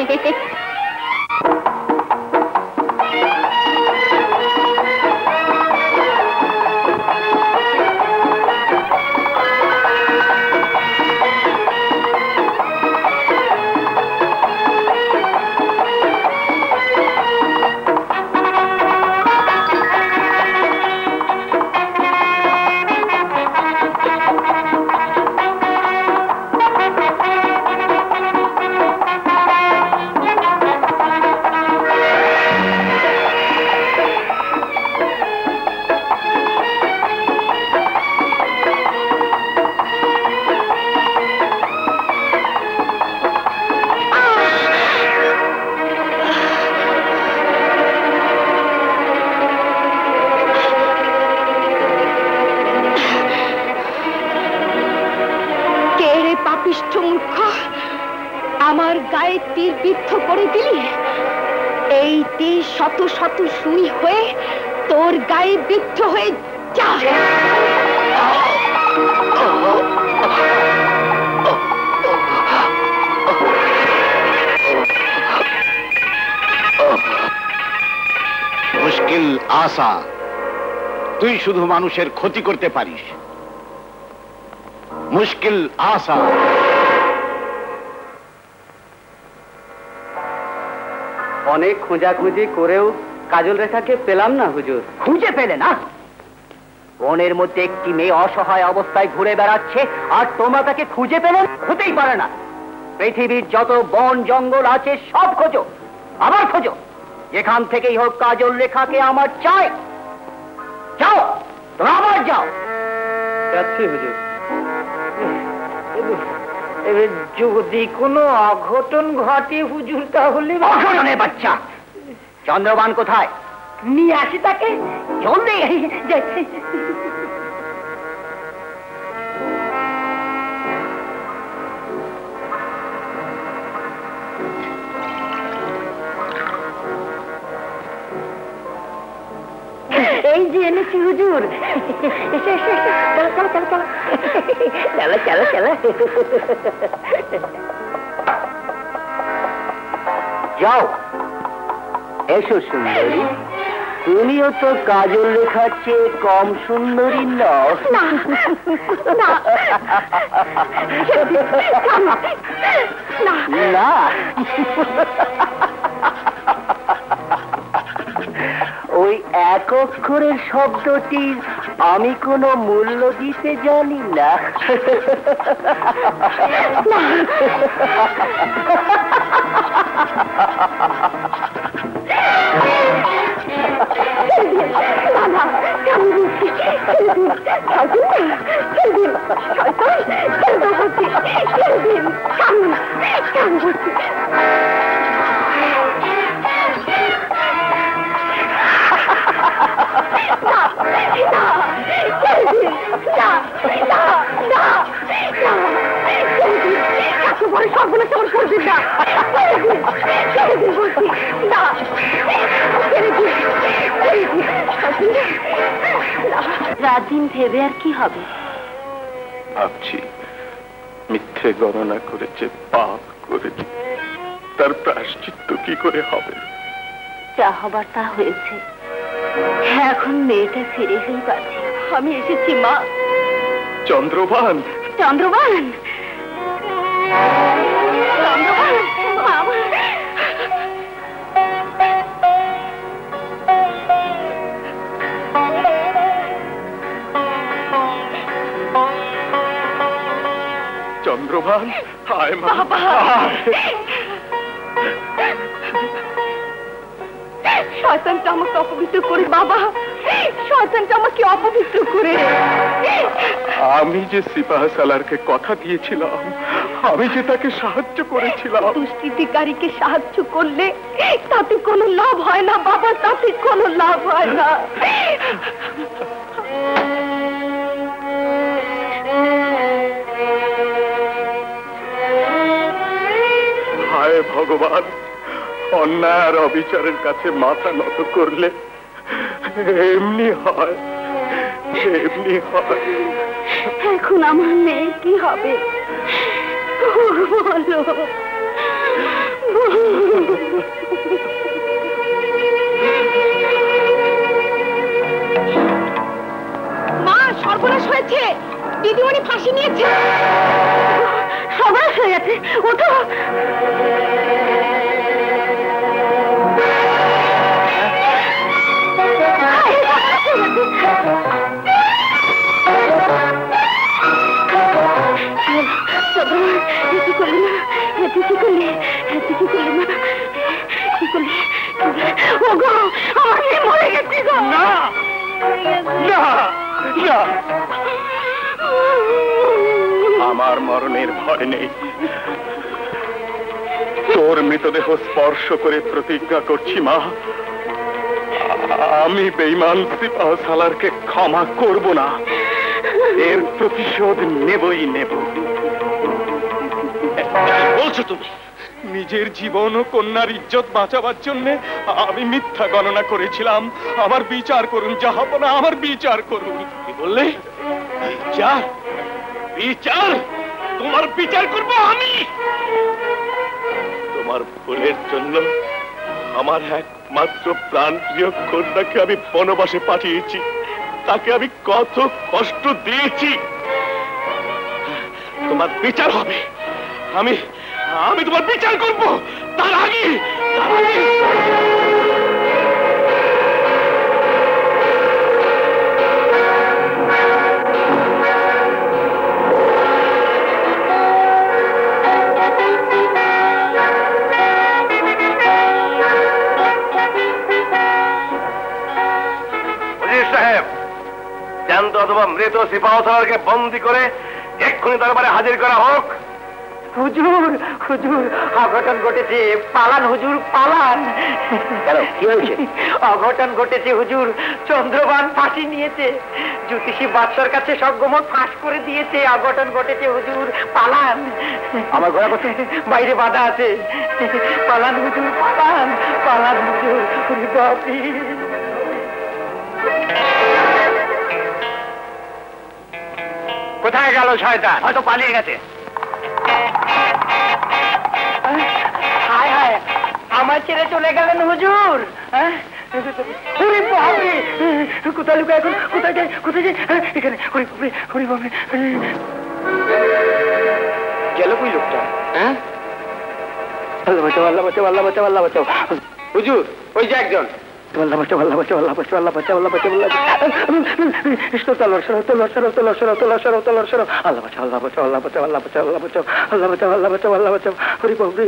[SPEAKER 3] আমার গায়ে তীর বিদ্ধ করে দিলি, এই তীর শত শত সুই হয়ে তোর গায়ে বিদ্ধ হয়ে যা।
[SPEAKER 2] মুশকিল আশা, তুই শুধু মানুষের ক্ষতি করতে পারিস। মুশকিল আশা।
[SPEAKER 4] অনেক খোঁজাখুঁজি করেও কাজল রেখাকে পেলাম না হুজুর। খুঁজে পেলে না? বনের মধ্যে একটি মেয়ে অসহায় অবস্থায় ঘুরে বেড়াচ্ছে আর তোমরা তাকে খুঁজে পেলে? হতেই পারে না। পৃথিবীর যত বন জঙ্গল আছে সব খোঁজো, আবার খোঁজো, যেখান থেকেই হোক কাজল রেখাকে আমার চাই। যাও, তোমরা আবার যাও। যাচ্ছি হুজুর। যদি কোনো অঘটন ঘটে হুজুর তাহলে অঘটনের বাচ্চা চন্দ্রবান কোথায়? নিয়ে আসি তাকে জলদি। এই যে এনেছি হুজুর। চলো চলো চলো চলো চলো চলো চলো যাও। এসো সুন্দরী, তুমিও তো কাজল রেখার চেয়ে কম সুন্দরী নও। না ওই এক অক্ষরের শব্দটি আমি কোনো মূল্য দিতে জানি না। রাত দিন ভেবে আর কি হবে?
[SPEAKER 9] ভাবছি মিথ্যে গণনা করেছে, পাপ করেছে, তার প্রায়শ্চিত্ত কি করে হবে?
[SPEAKER 5] যা হবার তা হয়েছে, এখন মেয়েটা ফিরে এসেই পাচ্ছে। আমি এসেছি মা।
[SPEAKER 9] চন্দ্রবান,
[SPEAKER 5] চন্দ্রবান, চন্দ্রবান, বাবা।
[SPEAKER 9] চন্দ্রবান, হায় মা।
[SPEAKER 5] শয়তানটা আমাকে অপবিত্র করে বাবা, শয়তানটা আমাকে অপবিত্র করে।
[SPEAKER 9] আমি যে সিপাহ সালারকে কথা দিয়েছিলাম, আমি যে তাকে সাহায্য করেছিলাম।
[SPEAKER 5] দুষ্কৃতিকারীকে সাহায্য করলে তাতে কোনো লাভ হয় না বাবা, তাতে কোনো লাভ হয় না।
[SPEAKER 9] হায় ভগবান, অন্যায় আর অবিচারের কাছে মাথা নত করলে এমনি হয়, এমনি হয়।
[SPEAKER 5] এখন আমার মেয়ে কি হবে বলো? মা, সর্বনাশ হয়েছে, দিদিমণি ফাঁসি নিয়েছে। সর্বনাশ হয়ে গেছে, ওঠো।
[SPEAKER 9] আমার মরণের ভয় নেই। তোর মৃতদেহ স্পর্শ করে প্রতিজ্ঞা করছি মা, আমি বেঈমান সিপাহ সালারকে ক্ষমা করব না। এর প্রতিশোধ নেবই নেব। বলছো তুমি? নিজের জীবন ও কন্যার ইজ্জত বাঁচাবার জন্য আমি মিথ্যা গণনা করেছিলাম। আমার বিচার করুন জাহাপনা, আমার বিচার করুন। কি বললে? বিচার? বিচার? তোমার বিচার করব আমি? তোমার ভুলের জন্য আমার একমাত্র প্রাণ প্রিয় কন্যাকে আমি বনবাসে পাঠিয়েছি। তাকে আমি কত কষ্ট দিয়েছি। তোমার বিচার হবে। আমি আমি তোমার বিচার করব। তার আগে
[SPEAKER 1] জ্যান্ত অথবা মৃত সিপাহ সালারকে বন্দী করে এক্ষুনি দরবারে হাজির করা হোক।
[SPEAKER 4] হুজুর হুজুর অঘটন ঘটেছে, পালান হুজুর পালান।
[SPEAKER 8] কেন কি হয়েছে?
[SPEAKER 4] অঘটন ঘটেছে হুজুর, চন্দ্রবান ফাঁসি নিয়েছে, জ্যোতিষী বাদশার কাছে সব গোমর ফাঁস করে দিয়েছে। অঘটন ঘটেছে হুজুর, পালান।
[SPEAKER 8] আমার ঘোড়া কোথায়?
[SPEAKER 4] বাইরে বাধা আছে, পালান হুজুর পালান, পালান হুজুর। ওরে বাপরে!
[SPEAKER 2] কোথায় গেল শয়তান?
[SPEAKER 8] হয়তো পালিয়ে গেছে।
[SPEAKER 4] হায় হায়, আমার ছেড়ে চলে গেলেন হুজুর। ওরে বাপরে! কোথায় লুকা এখন? কোথায় যাই? কোথায় যাই? এখানে। ওরে বাপরে! ওরে বাপরে!
[SPEAKER 2] গেল কই লোকটা? হ্যাঁ,
[SPEAKER 4] আল্লাহ বাঁচাও, আল্লাহ বাঁচাও, আল্লাহ বাঁচাও, আল্লাহ বাঁচাও।
[SPEAKER 2] হুজুর ওই যে একজন।
[SPEAKER 4] আল্লাহ বাঁচাও, আল্লাহ বাঁচাও, আল্লাহ বাঁচাও, আল্লাহ বাঁচাও, আল্লাহ বাঁচাও, আল্লাহ বাঁচাও। তলোয়ার সরাও, তলোয়ার সরাও, তলোয়ার সরাও, তলোয়ার সরাও, তলোয়ার সরাও। আল্লাহ বাঁচাও, আল্লাহ বাঁচাও, আল্লাহ বাঁচাও, আল্লাহ বাঁচাও, আল্লাহ বাঁচাও, আল্লাহ বাঁচাও, আল্লাহ বাঁচাও, আল্লাহ বাঁচাও। ওরে বাপরে!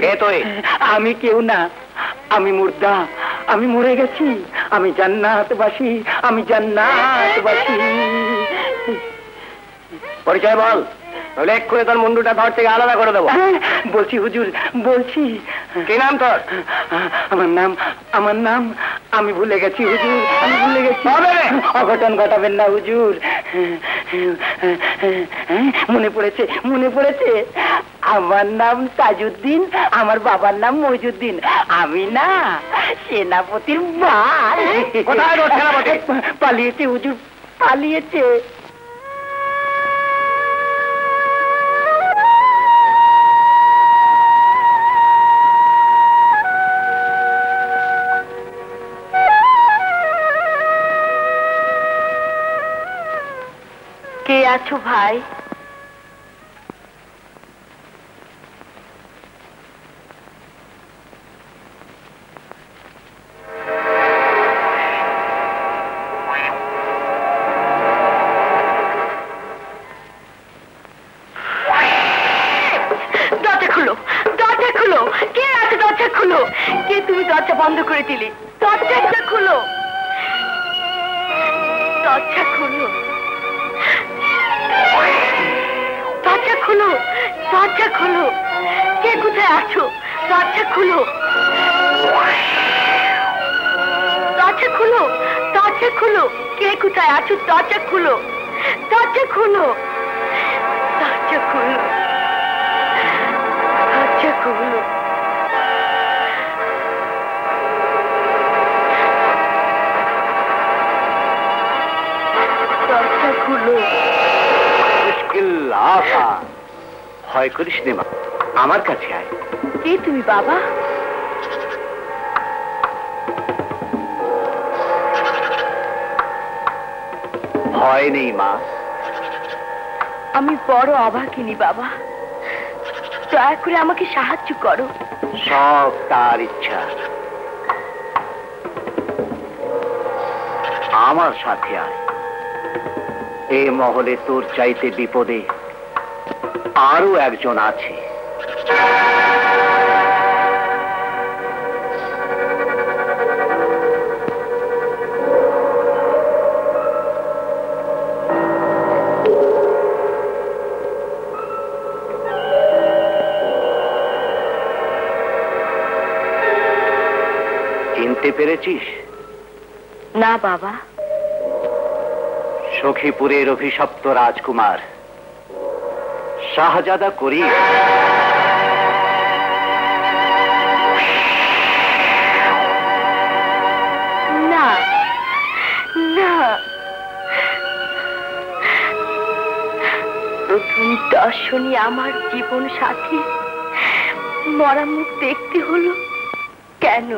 [SPEAKER 8] কে তুই?
[SPEAKER 4] আমি কেউ না, আমি মুর্দা, আমি মরে গেছি, আমি জান্নাতবাসী, আমি জান্নাতবাসী।
[SPEAKER 8] পরিচয় বল, নইলে এক্ষুনি তোর মুন্ডুটা ঘর থেকে আলাদা করে দেবো।
[SPEAKER 4] বলছি হুজুর, বলছি।
[SPEAKER 8] কি নাম তোর?
[SPEAKER 4] আমার নাম আমি ভুলে গেছি হুজুর, আমি ভুলে গেছি। অঘটন ঘটাবেন না হুজুর। মনে পড়েছে, মনে পড়েছে। আমার নাম তাজউদ্দিন, আমার বাবার নাম মইজুদ্দিন। আমি না সেনাপতির ভাই।
[SPEAKER 8] কোথায় তোর সেনাপতি?
[SPEAKER 4] পালিয়েছে হুজুর, পালিয়েছে।
[SPEAKER 3] কে আছো ভাই? দরজা খুলো, দরজা খুলো। কে আছে? দরজা খুলো। কে তুমি? দরজা বন্ধ করে দিলে। দরজাটা খুলো, দরজা খুলো, দরজা খুলো, দরজা খুলো। কে কোথায় আছো? দরজা খুলো, দরজা খুলো, দরজা খুলো। কে কোথায় আছো? দরজা খুলো, দরজা খুলো, দরজা খুলো, দরজা খুলো। দরজা খুলো।
[SPEAKER 8] মুশকিল আশা, ভয় করিস নে মা, আমার কাছে আয়।
[SPEAKER 3] কে তুমি বাবা?
[SPEAKER 8] ভয় নেই মা।
[SPEAKER 3] আমি বড় অভাগিনী বাবা, দয়া করে আমাকে সাহায্য করো।
[SPEAKER 8] সব তার ইচ্ছা। আমার সাথে আয়। এই মহলে তোর চাইতে বিপদে আরো একজন আছে। চিনতে পেরেছিস?
[SPEAKER 3] না বাবা।
[SPEAKER 8] সখীপুরের অভিশপ্ত রাজকুমার শাহজাদা করিম।
[SPEAKER 3] না না, প্রথম দর্শনে আমার জীবন সাথী মরা মুখ দেখতে হলো কেন?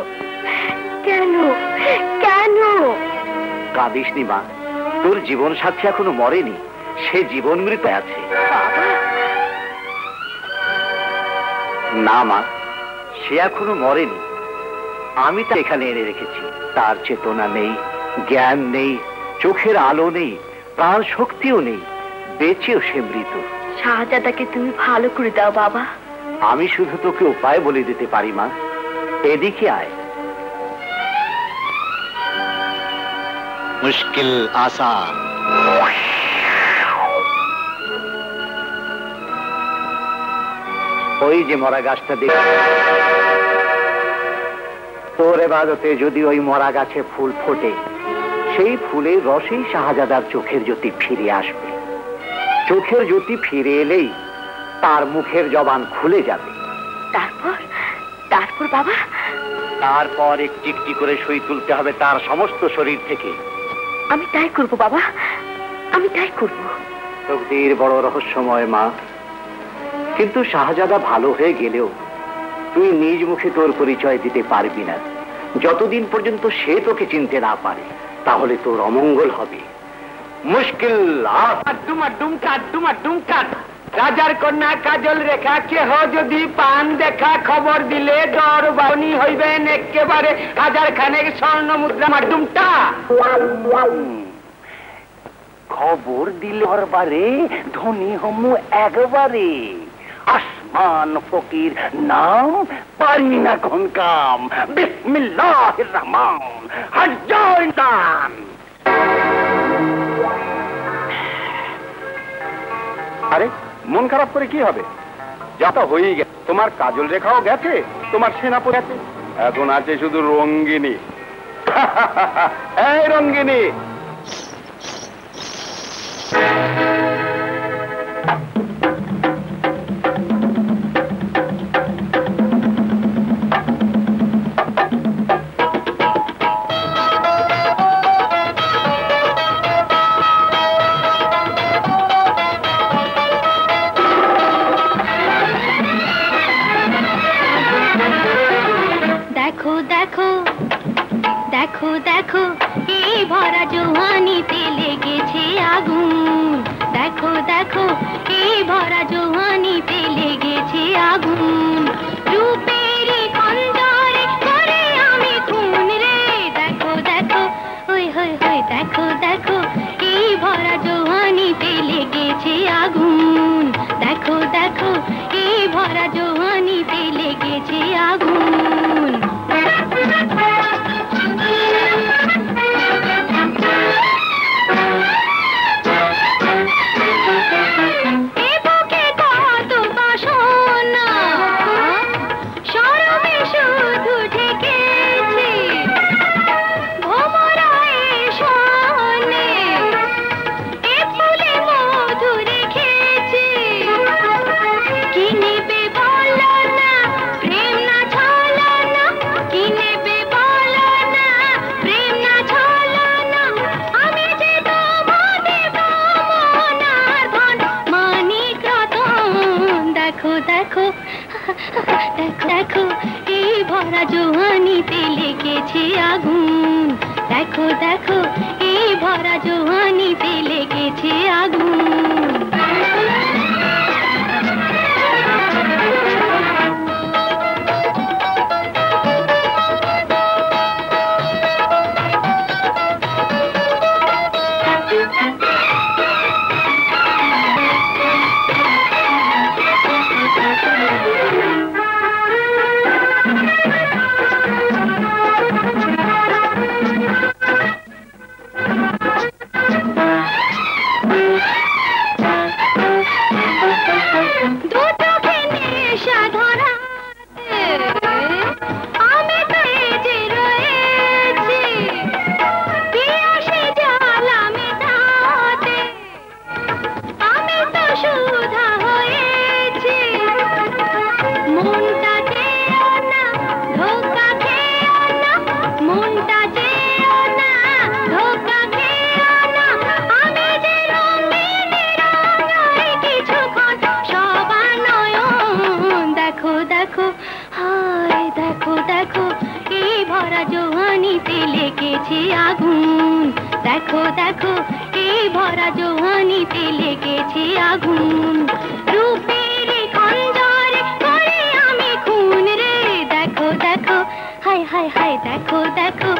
[SPEAKER 3] কেন? কেন?
[SPEAKER 8] কাঁদিস নি মা, তোর জীবন সাথী এখনো মরেনি, সে জীবন মৃত আছে।
[SPEAKER 3] বাবা,
[SPEAKER 8] না মা, সে এখনো মরেনি। আমি তা এখানে এনে রেখেছি। তার চেতনা নেই, জ্ঞান নেই, চোখের আলো নেই, প্রাণ শক্তিও নেই, বেঁচেও সে মৃত।
[SPEAKER 3] শাহজাদাকে তুমি ভালো করে দাও বাবা।
[SPEAKER 8] আমি শুধু তোকে উপায় বলে দিতে পারি মা। এদিকে আয়। মুশকিল আশা, ওই যে মরা গাছটা দেখ, তোর এবাদতে যদি ওই মরা গাছে ফুল ফোটে, সেই ফুলের রসেই শাহজাদার চোখের জ্যোতি ফিরে আসবে। চোখের জ্যোতি ফিরে এলেই তার মুখের জবান খুলে যাবে।
[SPEAKER 3] তারপর তারপর বাবা?
[SPEAKER 8] তারপর একটি একটি করে সুই তুলতে হবে তার সমস্ত শরীর থেকে।
[SPEAKER 3] আমি তাই করব বাবা, আমি তাই করব।
[SPEAKER 8] তকদীর বড় রহস্যময় মা, কিন্তু শাহজাদা ভালো হয়ে গেলেও তুই নিজ মুখে তোর পরিচয় দিতে পারবি না। যতদিন পর্যন্ত সে তোকে চিনতে না পারে, তাহলে তোর অমঙ্গল হবে। মুশকিল।
[SPEAKER 2] রাজার কন্যা কাজল রেখা কেহ যদি পান দেখা, খবর দিলে ডর বানি হইবেন একেবারে 1000 খানেক স্বর্ণ মুদ্রা মাড্ডুমটা।
[SPEAKER 8] খবর দিল বারে ধনী হমু একবারে। আসমান ফকির নাম পারি না কোন কাম। বিসমিল্লাহির রহমান হাজার ইনসান।
[SPEAKER 9] আরে মন খারাপ করে কি হবে? যা তো হয়েই গেছে। তোমার কাজল রেখাও গেছে, তোমার সেনাপতি গেছে, এখন আছে শুধু রঙ্গিনী। এই রঙ্গিনী,
[SPEAKER 5] দেখো দেখো দেখো দেখো, এই ভরা জোয়ানিতে লেগেছে আগুন। দেখো দেখো, এই ভরা জোয়ানিতে লেগেছে আগুন। রূপের খঞ্জরে করে আমি খুন রে। দেখো দেখো, হই হই হই, দেখো দেখো, এই ভরা জোয়ানিতে লেগেছে আগুন। দেখো দেখো, এই ভরা জোয়ানিতে লেগেছে আগুন। দেখো, এই ভরা জোয়ানিতে লেগেছে আগুন। দেখো দেখো, এই ভরা জোয়ানিতে লেগেছে আগুন। দেখো দেখো, এই ভরা জোয়ানিতে লেগেছে আগুন। রূপের খঞ্জরে করে আমি খুন রে। দেখো দেখো, হায় হায় হায়, দেখো দেখো,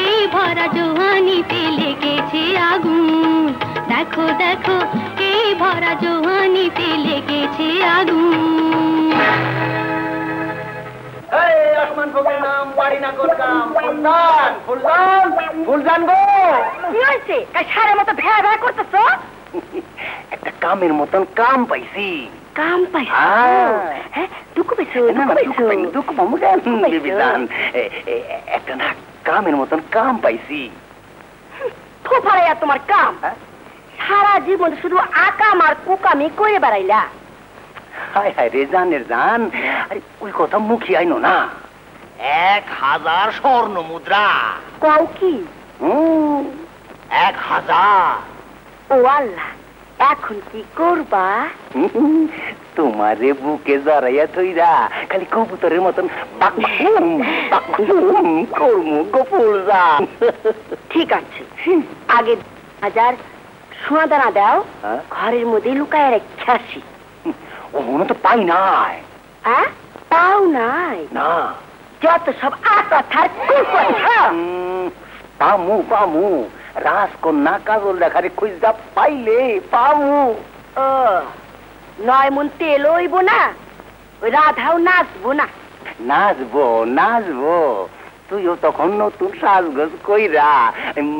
[SPEAKER 5] এই ভরা জোয়ানিতে লেগেছে আগুন। দেখো দেখো, এই ভরা জোয়ানিতে লেগেছে আগুন।
[SPEAKER 4] আসমান ফকির নাম পারি না কোন কাম। ফুলদান ফুলদান ফুলদান গো,
[SPEAKER 3] কি হয়েছে? সারের মতো ভ্যা ভ্যা করতেছ?
[SPEAKER 4] একটা কামের মতন কাম পাইছি।
[SPEAKER 3] কাম পাইছো? হ্যাঁ, দুঃখ পাইছো?
[SPEAKER 4] দুঃখ পাবো কেন বিবিধান? একটা না কামের মতন কাম পাইছি।
[SPEAKER 3] ফোফারাইয়া তোমার কাম, সারা জীবন শুধু আকাম আর কুকামি করে বেড়াইলা।
[SPEAKER 4] হায় হায় রে জানের জান, আরে ওই কথা মুখে আইনো না।
[SPEAKER 8] 1000 স্বর্ণ মুদ্রা।
[SPEAKER 3] কও কি?
[SPEAKER 8] 1000।
[SPEAKER 3] ও আল্লাহ, এখন কি করবা?
[SPEAKER 4] তোমারে বুকে জড়াইয়া থইরা খালি কবুতরের মতন করমু গোপুল যা।
[SPEAKER 3] ঠিক আছে, আগে 1000 সোনা দানা দাও, ঘরের মধ্যে লুকায় রেখে আসি।
[SPEAKER 4] ওখানে তো পাই নাই।
[SPEAKER 3] হ্যাঁ, পাও নাই?
[SPEAKER 4] না,
[SPEAKER 3] যত সব আকাথার কুকথা।
[SPEAKER 4] পামু পামু, রাজকন্যা কাজল দেখারে খুঁজা পাইলে পামু।
[SPEAKER 3] ও 9 মণ তেল হইব না? ওই রাধাও নাচবো না?
[SPEAKER 4] নাচবো নাচবো, তুইও তখন নতুন সাজগোজ কইরা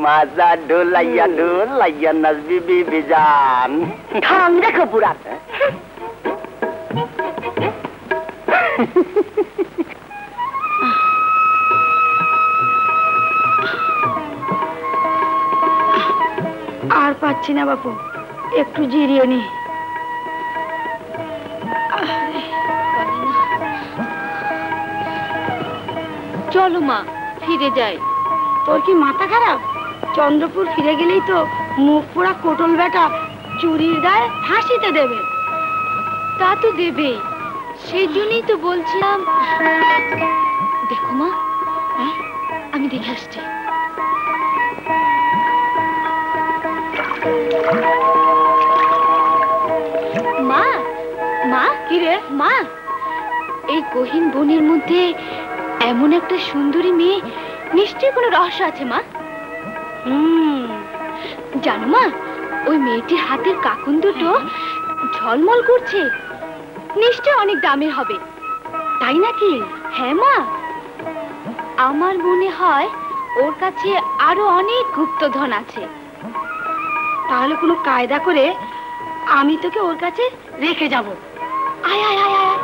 [SPEAKER 4] মাজা ঢোলাইয়া ঢোলাইয়া নাচবি বিবি জান।
[SPEAKER 3] ঠাং রেখো বুড়া। আর পাচ্ছি না বাপু, একটু জিরিয়ে নি।
[SPEAKER 5] চলো মা, ফিরে যাই।
[SPEAKER 3] তোর কি মাথা খারাপ? চন্দ্রপুর ফিরে গেলেই তো মুখ পোড়া কোটল বেটা চুরির গায়ে ফাঁসিতে দেবে।
[SPEAKER 5] তা তো দেবেই, সেই জন্যই তো বলছিলাম। দেখো মা, আমি দেখে আসছি। মা, মা, কি রে মা? এই গহীন বনের মধ্যে এমন একটা সুন্দরী মেয়ে, নিশ্চয়ই কোনো রহস্য আছে মা। জানো মা, ওই মেয়েটির হাতের কাকুন দুটো ঝলমল করছে, নিশ্চয় অনেক দামের হবে। তাই নাকি? হ্যাঁ মা, আমার মনে হয় ওর কাছে আরো অনেক গুপ্তধন আছে।
[SPEAKER 3] তাহলে কোনো কায়দা করে আমি তোকে ওর কাছে রেখে যাব।
[SPEAKER 5] আয় আয় আয় আয়।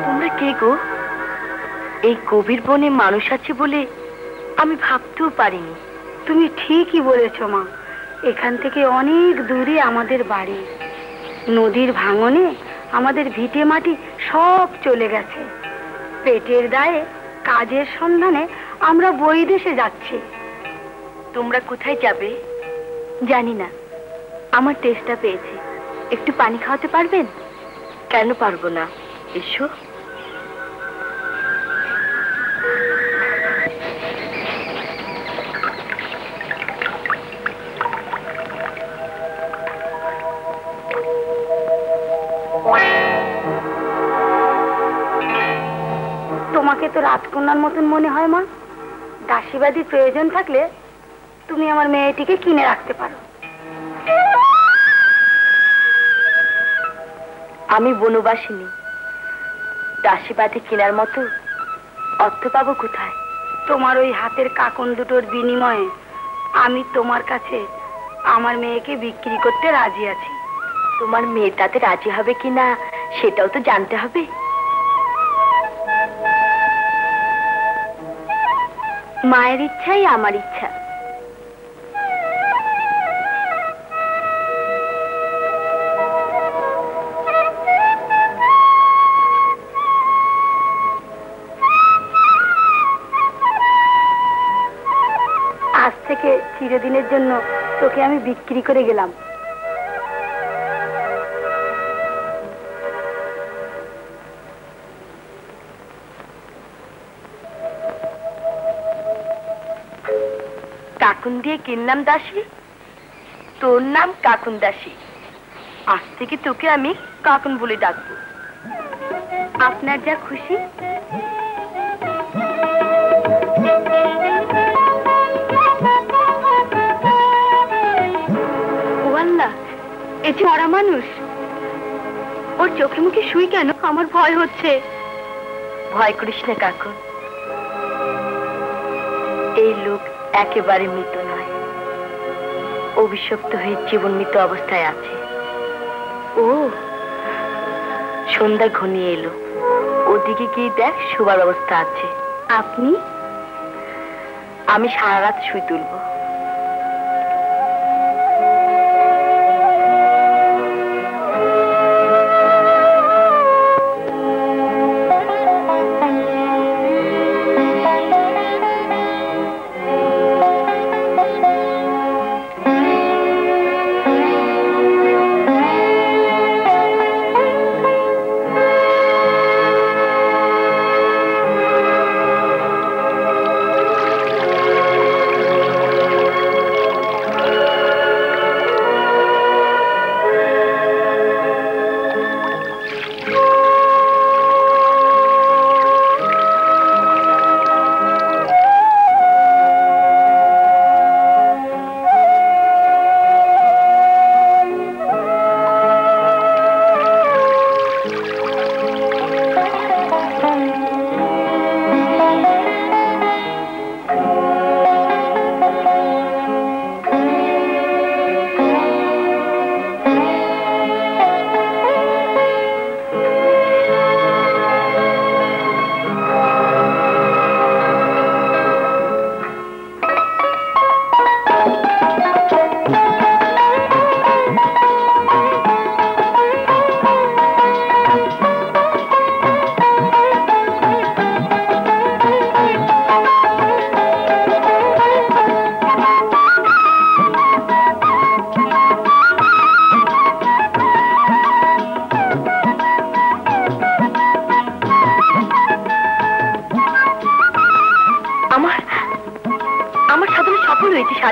[SPEAKER 3] তোমরা কে গো? এই গভীর বনে মানুষ আছে বলে আমি ভাবতেও পারিনি। তুমি ঠিকই বলেছ মা, এখান থেকে অনেক দূরে আমাদের বাড়ি। নদীর ভাঙনে আমাদের ভিটে মাটি সব চলে গেছে। পেটের দায়ে কাজের সন্ধানে আমরা বৈদেশে যাচ্ছি। তোমরা কোথায় যাবে? জানি না, আমার তেষ্টা পেয়েছে, একটু পানি খাওয়াতে পারবেন? কেন পারবো না, এসো। তোমাকে তো রাজকন্যার মতন মনে হয় মা। দাসীবাদীর প্রয়োজন থাকলে তুমি আমার মেয়েটিকে কিনে রাখতে পারো। আমি বনবাসিনী, দাসীবাদী কেনার মতো অর্থ পাবো কোথায়? তোমার ওই হাতের কাকন দুটোর বিনিময়ে আমি তোমার কাছে আমার মেয়েকে বিক্রি করতে রাজি আছি। তোমার মেয়ে তাতে রাজি হবে কিনা সেটাও তো জানতে হবে। মায়ের ইচ্ছাই আমার ইচ্ছা। আজ থেকে চিরদিনের জন্য তোকে আমি বিক্রি করে গেলাম। কাকুন দিয়ে কিনলাম দাসী, তোর নাম কাকুন দাসী। আজ থেকে তোকে আমি কাকুন বলে ডাকবো। আপনার যা খুশি। এ যে মরা মানুষ, ওর চোখে মুখে শুই কেন? আমার ভয় হচ্ছে। ভয় করিস না কাকুন, এই লোক একেবারে মৃত নয়, অভিশপ্ত হয়ে জীবন মৃত অবস্থায় আছে। ও সন্ধ্যা ঘনিয়ে এলো, ওদিকে গিয়ে দেখ শোবার ব্যবস্থা আছে। আপনি? আমি সারা রাত শুই তুলবো।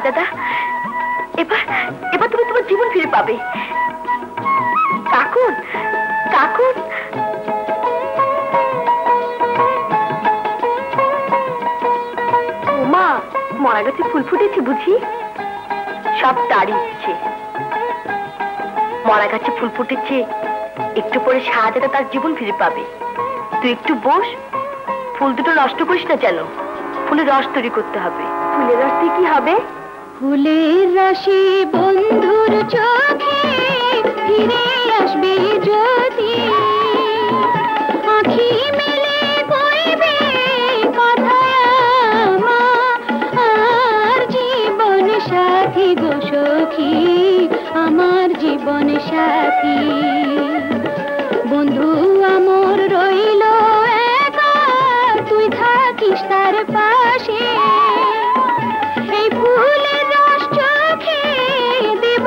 [SPEAKER 3] দাদা, এবার তুমি তোমার জীবন ফিরে পাবে। কাকুন, কাকুন, ওমা, মরা গাছে ফুল ফুটেছে বুঝি? সব তারই ইচ্ছে। মরা গাছে ফুল ফুটেছে, একটু পরে শাহজাদা তার জীবন ফিরে পাবে। তুই একটু বস, ফুল দুটো নষ্ট করিস না যেন। ফুলের রস তৈরি করতে হবে। ফুলের রস দিয়ে কি হবে?
[SPEAKER 5] ফুলের রসে বন্ধুর চোখে ফিরে আসবে যদি, আঁখি মেলে বইবে কথা আমার জীবন সাথী গো সখী, আমার জীবন সাথী। বন্ধু আমার রইল একা, তুই থাকিস তার পাশে। এই ফুলের রস চোখে দেব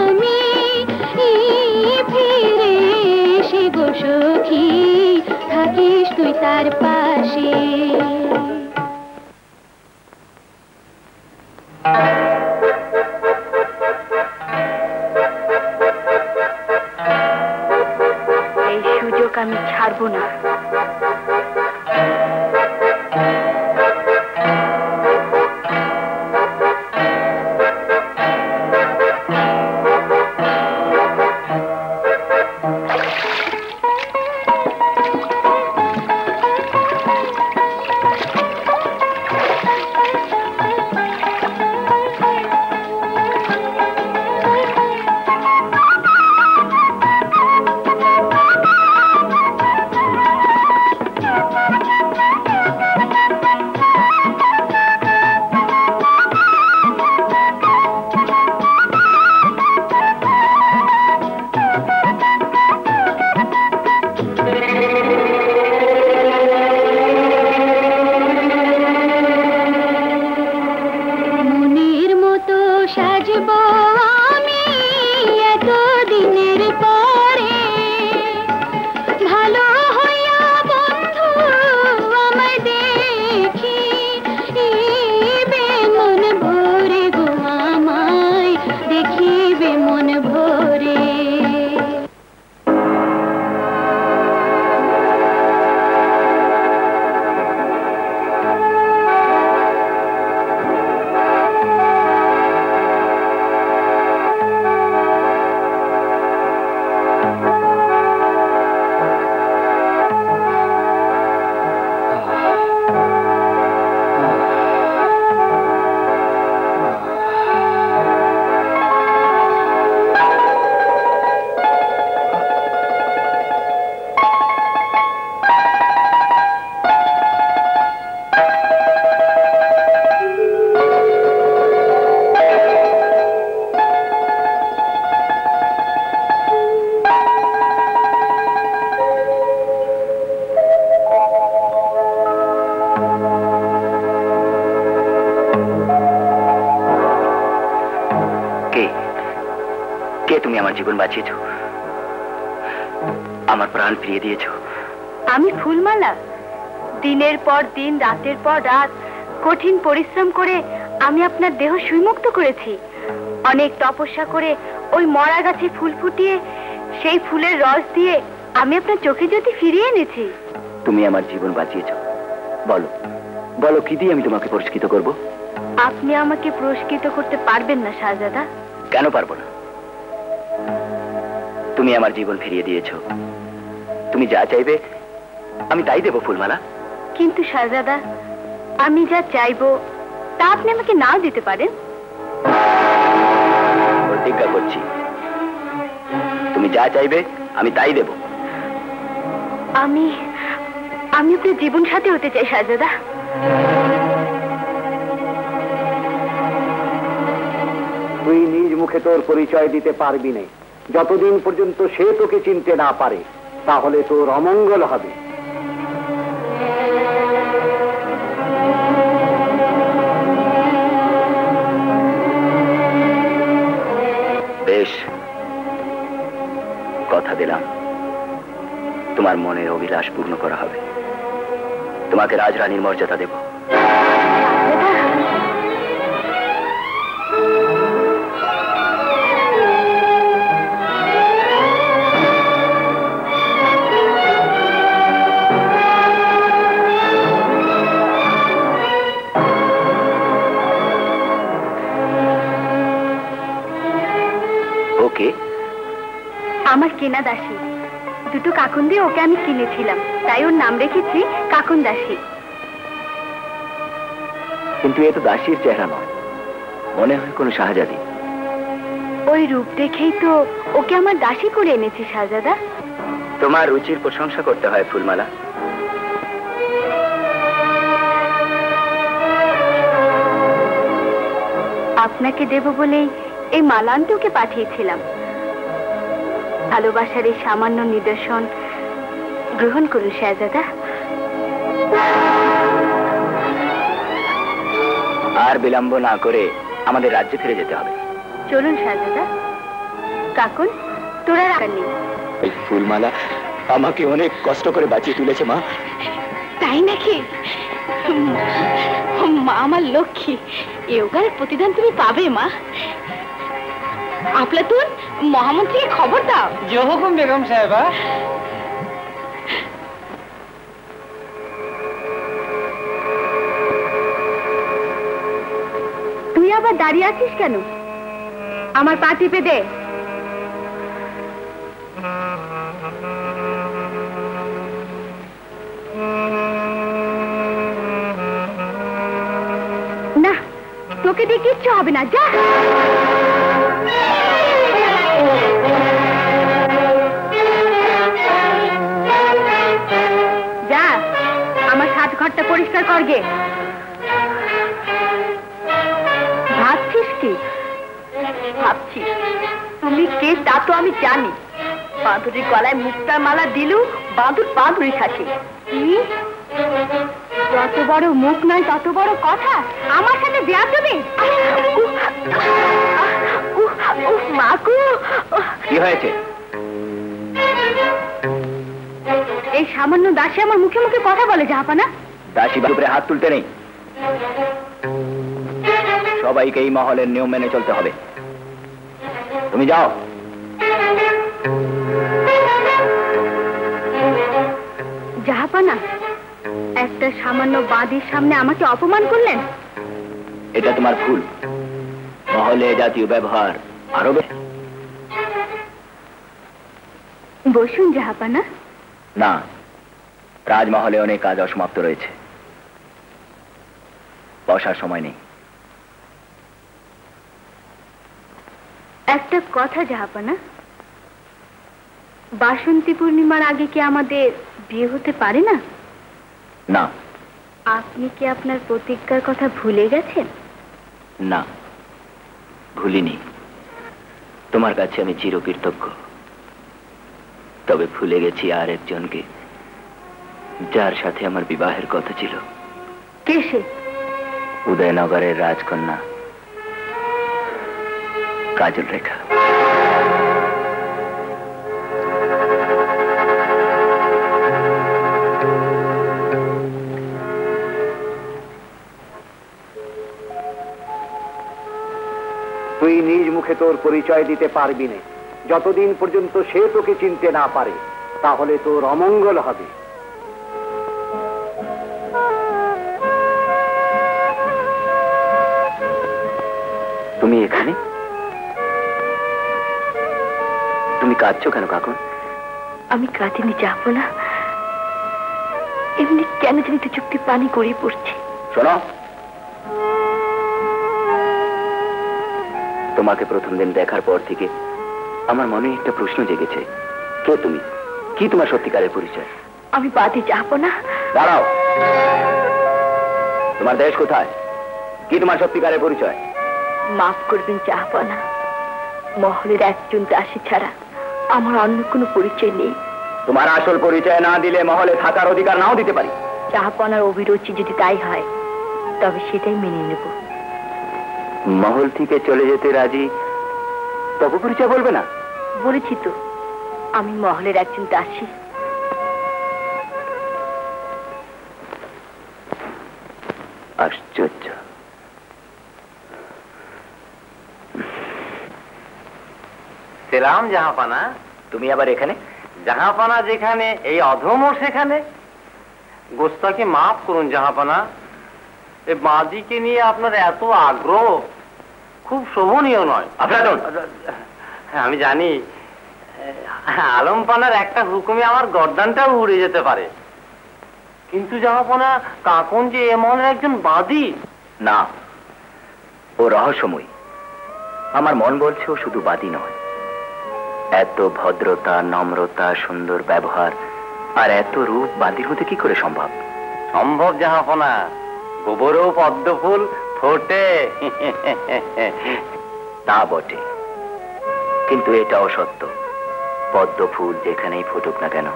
[SPEAKER 5] আমি, ফিরে
[SPEAKER 4] আমার জীবন বাঁচিয়েছো, আমার প্রাণ ফিরিয়ে দিয়েছো।
[SPEAKER 3] আমি ফুলমালা দিনের পর দিন, রাতের পর রাত কঠিন পরিশ্রম করে আমি আপনার দেহ সুইমুক্ত করেছি। অনেক তপস্যা করে ওই মরা গাছে ফুল ফুটিয়ে সেই ফুলের রস দিয়ে আমি আপনার চোখে জ্যোতি ফিরিয়ে এনেছি।
[SPEAKER 4] তুমি আমার জীবন বাঁচিয়েছো। বলো বলো, কি দিয়ে আমি তোমাকে পুরস্কৃত করব?
[SPEAKER 3] আপনি আমাকে পুরস্কৃত করতে পারবেন না শাহজাদা।
[SPEAKER 4] কেন পারবো না? তুমি আমার জীবন ফিরিয়ে দিয়েছো, তুমি যা চাইবে আমি তাই দেবো ফুলমালা।
[SPEAKER 3] কিন্তু শাহজাদা, আমি যা চাইবো তা আপনি আমাকে নাও দিতে পারেন।
[SPEAKER 4] প্রতিজ্ঞা করছি, তুমি যা চাইবে আমি তাই দেব।
[SPEAKER 3] আমি আপনার জীবন সাথী হতে চাই শাহজাদা।
[SPEAKER 8] তুই নিজ মুখে তোর পরিচয় দিতে পারবি না যতদিন পর্যন্ত সে তোকে চিনতে না পারে, তাহলে তোর অমঙ্গল হবে।
[SPEAKER 4] বেশ, কথা দিলাম তোমার মনের অভিলাষ পূর্ণ করা হবে। তোমাকে রাজরানীর মর্যাদা দেব। ওকে,
[SPEAKER 3] আমার কেনা দাসী। দুটো কাকুন দিয়ে ওকে আমি কিনেছিলাম, তাই ওর নাম রেখেছি কাকুন দাসী।
[SPEAKER 4] কিন্তু এ তো দাসীর চেহারা নয়, মনে হয় কোনো শাহজাদি।
[SPEAKER 3] ওই রূপ দেখেই তো ওকে আমার দাসী করে এনেছি শাহজাদা।
[SPEAKER 4] তোমার রুচির প্রশংসা করতে হয় ফুলমালা।
[SPEAKER 3] আপনাকে দেব বলেই এই মালা আনতে ওকে পাঠিয়েছিলাম। ভালোবাসার এই সামান্য নিদর্শন গ্রহণ করুন শাহজাদা।
[SPEAKER 4] আর বিলম্ব না করে আমাদের রাজ্যে ফিরে যেতে হবে।
[SPEAKER 3] চলুন শাহজাদা। কাকুন, তোরা রাখলি।
[SPEAKER 4] এই ফুলমালা আমাকে অনেক কষ্ট করে বাঁচিয়ে তুলেছে মা।
[SPEAKER 3] তাই নাকি? মা আমার লক্ষ্মী, এ উপকারের প্রতিদান তুমি পাবে মা। আপলাতুন, মহামন্ত্রীকে খবর দাও।
[SPEAKER 7] যে হুকুম বেগম সাহেবা।
[SPEAKER 3] তুই আবার দাঁড়িয়ে আছিস কেন? আমার পা টিপে দে। না, তোকে দিয়ে কিচ্ছু হবে না, যা। যা, আমার সাত ঘরটা পরিষ্কার করগে। ভাবছিস কি? ভাবছি তুমি কে তা তো আমি জানি। বাঁদুরির গলায় মুক্তার মালা দিলু বাঁদুর বাঁদুরি থাকে। যত বড় মুখ নয় তত বড় কথা। আমার সাথে বিয়া দেবে? মাকু,
[SPEAKER 4] কি হয়েছে?
[SPEAKER 3] এই সামান্য দাসী আমার মুখে মুখে কথা বলে জাহাপানা।
[SPEAKER 4] দাসী উপরে হাত তুলতে নেই। সবাইকে এই মহলের নিয়ম মেনে চলতে হবে। তুমি যাও।
[SPEAKER 3] জাহাপানা, একটা সামান্য বাদীর সামনে আমাকে অপমান করলেন।
[SPEAKER 4] এটা তোমার ভুল। মহলে জাতীয় ব্যবহার আরো বেশি।
[SPEAKER 3] বসুন জাহাপানা।
[SPEAKER 4] না, রাজমহলে অনেক কাজ অসমাপ্ত রয়েছে, বসার সময় নেই।
[SPEAKER 3] একটা কথা জাহাপানা, বাসন্তী পূর্ণিমার আগে কি আমাদের বিয়ে হতে পারে না?
[SPEAKER 4] না।
[SPEAKER 3] আপনি কি আপনার প্রতিজ্ঞার কথা ভুলে গেছেন?
[SPEAKER 4] না, ভুলিনি। তোমার কাছে আমি চিরকৃতজ্ঞ। তবে ভুলে গেছি আর একজনকে, যার সাথে আমার বিবাহের কথা ছিল।
[SPEAKER 3] কে সে?
[SPEAKER 4] উদয়নগরের রাজকন্যা কাজল রেখা।
[SPEAKER 8] তুই নিজ মুখে তোর পরিচয় দিতে পারবি না। যতদিন পর্যন্ত সে তোকে চিনতে না পারে তাহলে তোর অমঙ্গল হবে। তুমি এখানে? তুমি কাঁদছো কেন কাকুন?
[SPEAKER 3] আমি কাঁদিনি যাবো না, এমনি কেন জানি তো চুক্তি পানি গড়িয়ে পড়ছে।
[SPEAKER 8] শোনো, তোমাকে প্রথম দিন দেখার পর থেকে আমার মনে একটা প্রশ্ন জেগেছে। কে তুমি? কি তোমার সত্যিকারের পরিচয়?
[SPEAKER 3] আমি বাদে যাবো না।
[SPEAKER 8] দাঁড়াও, তোমার দেশ কোথায়? কি তোমার সত্যিকারের পরিচয়?
[SPEAKER 3] মাফ করবেন যাবো না, মহলের একজন দাসী ছাড়া আমার অন্য কোনো পরিচয় নেই।
[SPEAKER 8] তোমার আসল পরিচয় না দিলে মহলে থাকার অধিকার নাও দিতে পারি।
[SPEAKER 3] চাহাপনার অভিরুচি যদি তাই হয় তবে সেটাই মেনে নেব।
[SPEAKER 8] মহল থেকে চলে যেতে রাজি, তবু পরিচয় বলবে না?
[SPEAKER 3] বলেছি তো, আমি মহলের একজন দাসী।
[SPEAKER 8] আশ্চর্য।
[SPEAKER 1] সেলাম জাহাপানা।
[SPEAKER 8] তুমি আবার এখানে?
[SPEAKER 1] জাহাপানা যেখানে এই অধমও সেখানে। গোস্তাকে মাফ করুন জাহাপানা, এই বাঁদিকে নিয়ে আপনার এত আগ্রহ খুব শোভনীয় নয়। হ্যাঁ আমি জানি, আলমপানার একটা হুকুমে আমার গর্দানটাও উড়ে যেতে পারে, কিন্তু জাহাপানা কাকুন যে এমন একজন বাদী।
[SPEAKER 8] না, ও রহস্যময়। আমার মন বলছে ও শুধু বাদী নয়, এত ভদ্রতা, নম্রতা, সুন্দর ব্যবহার আর এত রূপ বাদী হতে কি করে সম্ভব?
[SPEAKER 1] সম্ভব জাহাপনা, গোবরেও পদ্ম ফুল ফোটে।
[SPEAKER 8] তা বটে, কিন্তু এটাও সত্য, পদ্ম ফুল যেখানেই ফুটুক না কেন,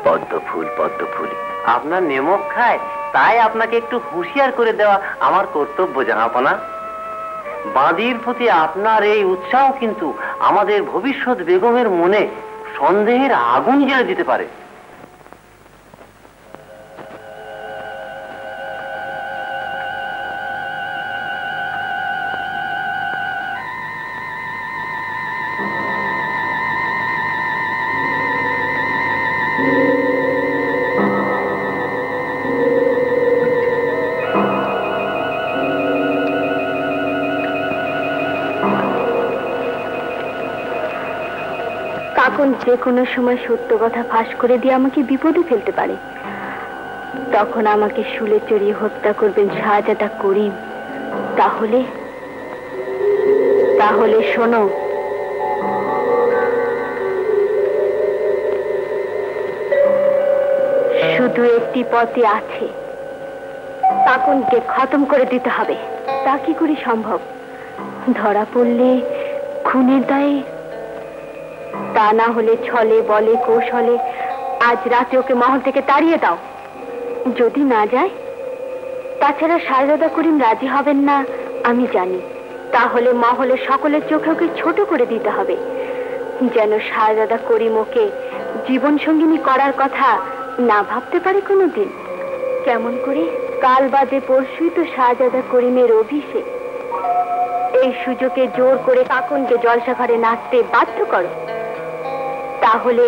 [SPEAKER 8] পদ্ম ফুল পদ্ম ফুল।
[SPEAKER 1] আপনার নেমক খায়, তাই আপনাকে একটু হুঁশিয়ার করে দেওয়া আমার কর্তব্য জাহাপনা। বাঁদির প্রতি আপনার এই উৎসাহ কিন্তু আমাদের ভবিষ্যৎ বেগমের মনে সন্দেহের আগুন জ্বেলে দিতে পারে।
[SPEAKER 3] কাকুন যে কোনো সময় সত্য কথা ফাঁস করে দিয়ে আমাকে বিপদে ফেলতে পারে। তখন আমাকে শুলে চড়িয়ে হত্যা করবেন শাহজাদা করিম। তাহলে তাহলে শোনো, শুধু একটি পথই আছে, কাকুনকে খতম করে দিতে হবে। তা কি করে সম্ভব? ধরা পড়লে খুনের দায়ে, তা না হলে ছলে বলে কৌশলে আজ রাতে ওকে মহল থেকে তাড়িয়ে দাও। যদি না যায়, তাছাড়া শাহজাদা করিম রাজি হবেন না আমি জানি, তাহলে মহলের সকলের চোখে ওকে ছোট করে দিতে হবে, যেন শাহজাদা করিম ওকে জীবন সঙ্গিনী করার কথা না ভাবতে পারে কোনোদিন। কেমন করে? কাল বাদে পরশুই তো শাহজাদা করিমের অভিষেক। এই সুযোগে জোর করে কাকুনকে জলসাঘরে নাচতে বাধ্য করো, তাহলে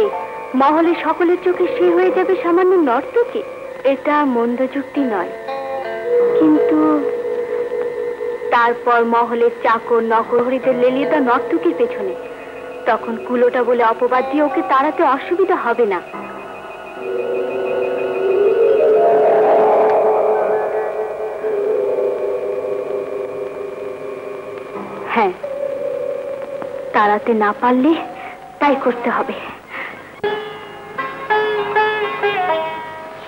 [SPEAKER 3] মহলে সকলের চোখে সে হয়ে যাবে সামান্য নর্তকী। এটা মন্দ যুক্তি নয়, কিন্তু তারপর মহলের চাকর নকরহরিদের লেলিয়ে দেওয়া নর্তকীর পেছনে, তখন কুলোটা বলে অপবাদ দিয়ে ওকে তাড়াতে অসুবিধা হবে না। হ্যাঁ, তাড়াতে না পারলে তাই করতে হবে।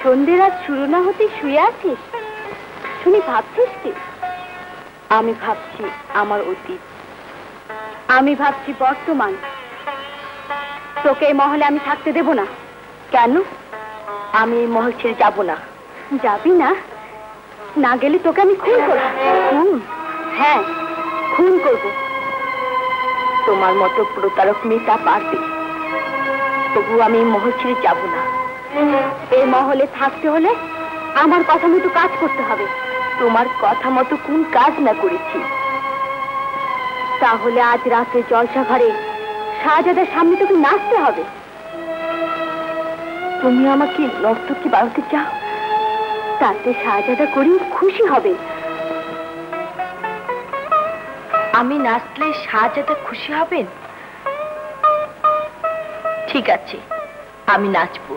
[SPEAKER 3] সন্ধ্যে রাত শুরু না হতে শুয়ে আছিস? শুনি ভাবছিস কি? আমি ভাবছি আমার অতীত, আমি ভাবছি বর্তমান। তোকে এই মহলে আমি থাকতে দেব না। কেন? আমি এই মহল ছেড়ে যাব না। যাবি না? না গেলে তোকে আমি খুন করব। খুন? হ্যাঁ, খুন করব। তোমার মতো প্রতারক মেয়ে তা পারবে, তবু আমি এই মহল ছেড়ে যাব না। এই মহলে থাকতে হলে আমার কথা মতো কাজ করতে হবে। তোমার কথা মতো কোন কাজ না করেছি? তাহলে আজ রাতে জলসা ঘরে শাহজাদার সামনে তোকে নাচতে হবে। তুমি আমাকে নর্তকী বানাতে চাও, তাতে শাহজাদা করিম খুশি হবে। আমি নাচলে শাহজাদা খুশি হবেন? ঠিক আছে, আমি নাচবো।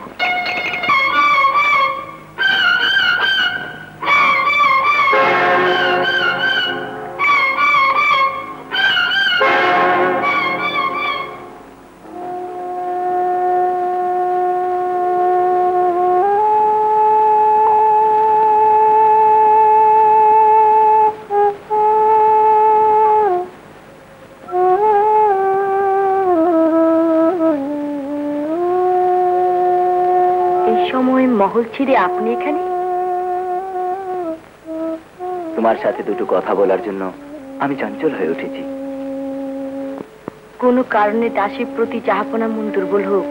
[SPEAKER 3] মহল ছেড়ে আপনি এখানে?
[SPEAKER 8] তোমার সাথে দুটো কথা বলার জন্য আমি চঞ্চল হয়ে উঠেছি।
[SPEAKER 3] কোনো কারণে দাসীর প্রতি জাহাপনা মন দুর্বল হোক,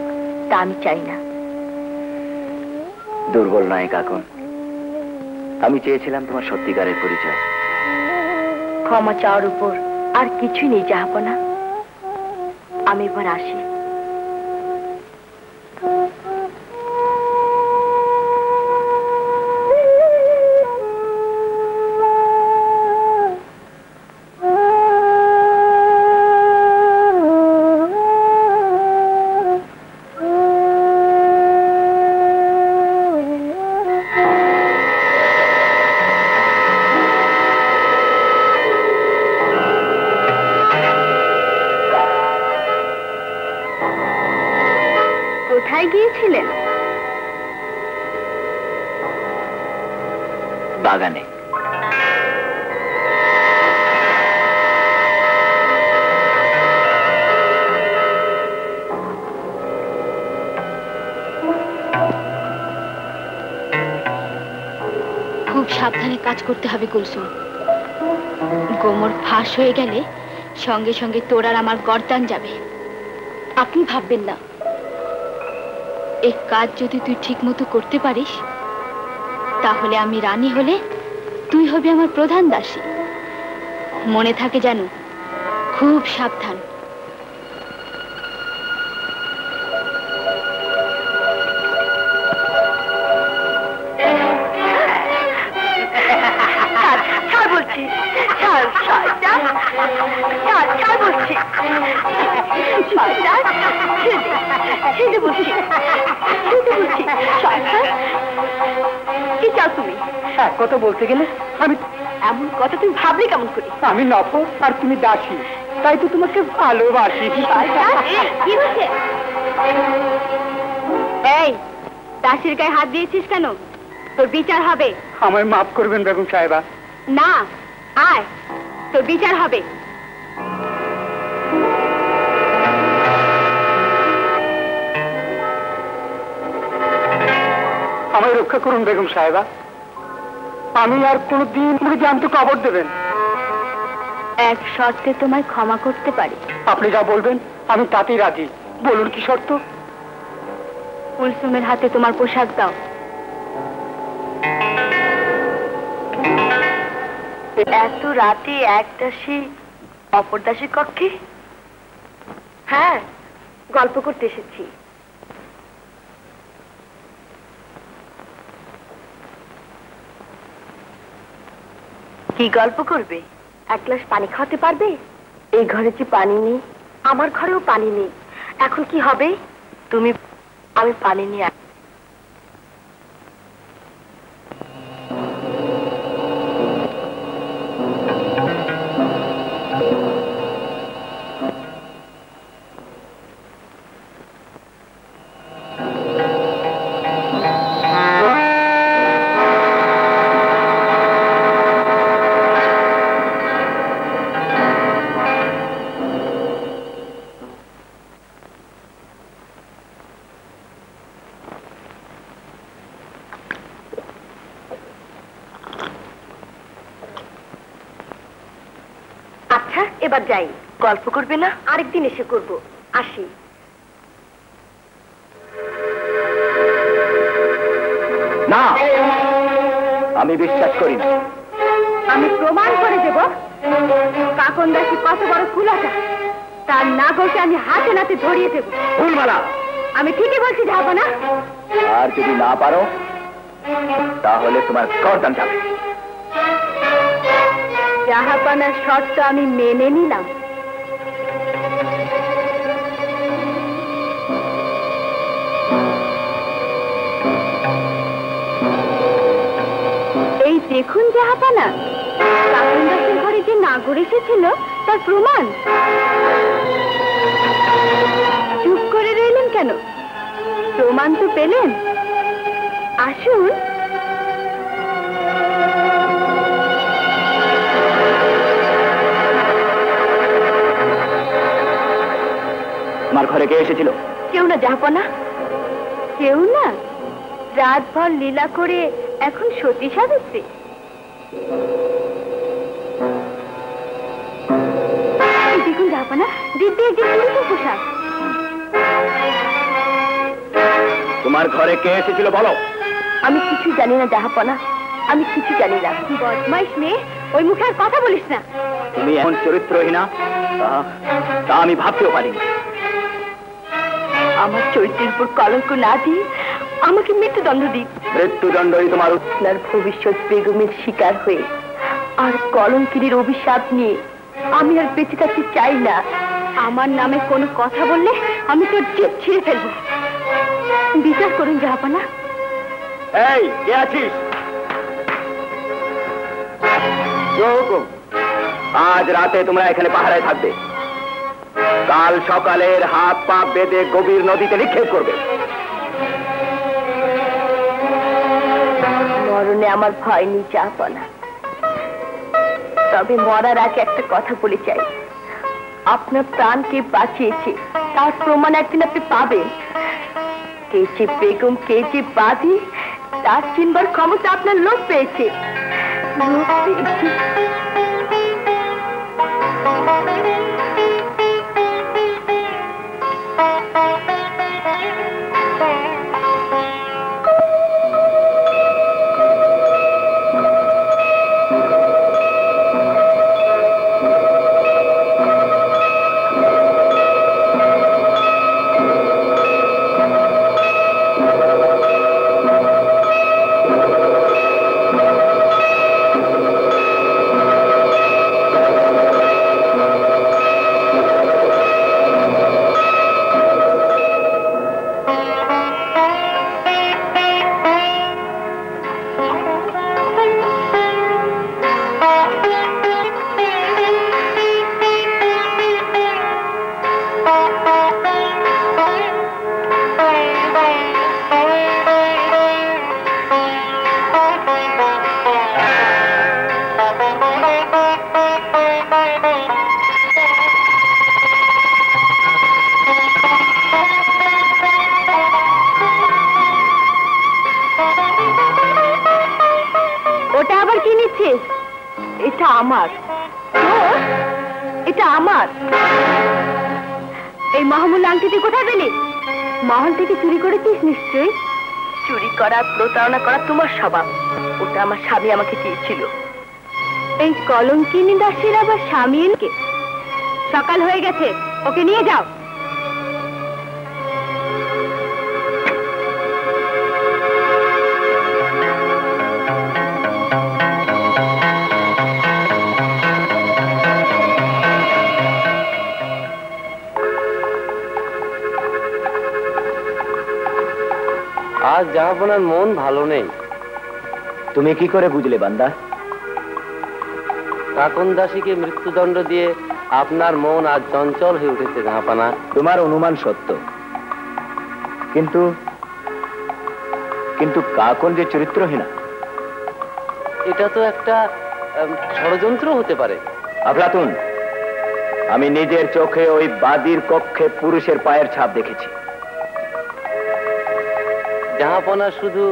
[SPEAKER 3] তা আমি চাই না।
[SPEAKER 8] দুর্বল নয় কাকুন, আমি চেয়েছিলাম তোমার সত্যিকারের পরিচয়।
[SPEAKER 3] ক্ষমা চাওয়ার উপর আর কিছুই নেই জাহাপনা। আমি এবার আসি। কোথায় গিয়েছিলেন?
[SPEAKER 8] বাগানে।
[SPEAKER 5] খুব সাবধানে কাজ করতে হবে কুলসুম। গোমর ফাঁস হয়ে গেলে সঙ্গে সঙ্গে তোর আর আমার গর্দান যাবে। আপনি ভাববেন না, এই কাজ যদি তুই ঠিক মতো করতে পারিস তাহলে আমি রানী হলে তুই হবি আমার প্রধান দাসী। মনে থাকে যেন, খুব সাবধান।
[SPEAKER 3] কি চাও তুমি?
[SPEAKER 4] কথা বলতে গেলে আমি
[SPEAKER 3] এমন কথা তুমি ভাবলে কেমন করে?
[SPEAKER 4] আমি নফর আর তুমি দাসী, তাই তো তোমাকে ভালোবাসি।
[SPEAKER 3] কি হচ্ছে? এই দাসীর গায়ে হাত দিয়েছিস কেন? তোর বিচার হবে।
[SPEAKER 4] আমায় মাফ করবেন বেগম সাহেবা।
[SPEAKER 3] না, আয়, তোর বিচার হবে।
[SPEAKER 4] আমায় রক্ষা করুন বেগম সাহেবা। আমি আর কোনদিন জ্যান্ত কবর দেবেন।
[SPEAKER 3] এক শর্তে তোমায় ক্ষমা করতে পারি।
[SPEAKER 4] আপনি যা বলবেন আমি তাতেই রাজি। বলুন কি শর্ত?
[SPEAKER 3] কুলসুমের হাতে তোমার পোশাক দাও। এত রাতে এক দাসী অপর দাসীর কক্ষে? হ্যাঁ, গল্প করতে এসেছি। কি গল্প করবে? এক গ্লাস পানি খাওয়াতে পারবে? এই ঘরে যে পানি নেই, আমার ঘরেও পানি নেই। এখন কি হবে? তুমি, আমি পানি নিয়ে এবার যাই। গল্প করবে না? আরেকদিন এসে করব। আসি।
[SPEAKER 8] না, আমি বিশ্বাস করি না।
[SPEAKER 3] আমি প্রমাণ করে দেব কাকন দাসী কত বড় কুলাটা, তার নাগরকে আমি হাতে নাতে ধরিয়ে দেব।
[SPEAKER 4] ফুলমালা,
[SPEAKER 3] আমি ঠিকই বলছি জাহাপনা।
[SPEAKER 4] আর যদি না পারো তাহলে তোমার গর্দান যাবে।
[SPEAKER 3] জাহাপনার শর্ত আমি মেনে নিলাম। এই দেখুন জাহাপনা, কাকন দাসের ঘরে যে নাগর এসেছিল তার প্রমাণ। চুপ করে রইলেন কেন? প্রমাণ তো পেলেন, আসুন।
[SPEAKER 4] তোমার ঘরে কে এসেছিল?
[SPEAKER 3] কেউ না জাহাপনা, কেউ না। রাতভর লীলা করে এখন সতী সাবিত্রী। দেখুন জাহাপনা, দিব্যি একজন পুরুষের পোশাক।
[SPEAKER 4] তোমার ঘরে কে এসেছিল বলো।
[SPEAKER 3] আমি কিছু জানি না জাহাপনা, আমি কিছু জানি না। বদমাইশ মেয়ে, ওই মুখে আর কথা বলিস না।
[SPEAKER 4] তুমি এখন চরিত্রহীনা তা আমি ভাবতেও পারিনি।
[SPEAKER 3] আমার চরিত্রের উপর কলঙ্ক না দিয়ে আমাকে মৃত্যুদণ্ড দিন।
[SPEAKER 4] মৃত্যুদণ্ডই তোমার
[SPEAKER 3] আপনার ভবিষ্যৎ বেগমের শিকার হয়ে আর কলঙ্কিনীর অভিশাপ নিয়ে আমি আর বেঁচে থাকতে চাই না। আমার নামে কোনো কথা বললে আমি তোর জিভ ছিঁড়ে ফেলবো। বিচার করুন জাহাপনা।
[SPEAKER 4] এই কে আছিস? আজ রাতে তোমরা এখানে পাহারায় থাকবে। কাল সকালের হাত পা বেঁধে গভীর নদীতে নিক্ষেপ করবে।
[SPEAKER 3] মরণে আমার ভয় নেই জাহাপনা, তবে মরার আগে একটা কথা বলে চাই। আপনার প্রাণকে বাঁচিয়েছে তার প্রমাণ একদিন আপনি পাবেন। কে যে বেগম, কে যে বাদী, তার চিনবার ক্ষমতা আপনার লোক পেয়েছে। এটা আমার, এটা আমার। এই মহামূল্য আংটিটি কোথায় পেলি? মহল থেকে চুরি করেছিস নিশ্চয়ই। চুরি করা, প্রতারণা করা তোমার স্বভাব। ওটা আমার স্বামী আমাকে দিয়েছিল। এই কলঙ্কিনী দাসীর আবার স্বামী এনকে? সকাল হয়ে গেছে, ওকে নিয়ে যাও।
[SPEAKER 10] আজ জাহাপনার মন ভালো নেই।
[SPEAKER 4] তুমি কি করে বুঝলে বান্দা?
[SPEAKER 10] কাকন দাসীকে মৃত্যুদণ্ড দিয়ে আপনার মন আজ চঞ্চল হয়ে উঠেছে জাহাপনা।
[SPEAKER 4] তোমার অনুমান সত্য, কিন্তু কিন্তু কাকন যে চরিত্রহীনা,
[SPEAKER 10] এটা তো একটা ষড়যন্ত্র হতে পারে।
[SPEAKER 4] আফলাতুন, আমি নিজের চোখে ওই বাদীর কক্ষে পুরুষের পায়ের ছাপ দেখেছি।
[SPEAKER 10] জাহাপনা শুধু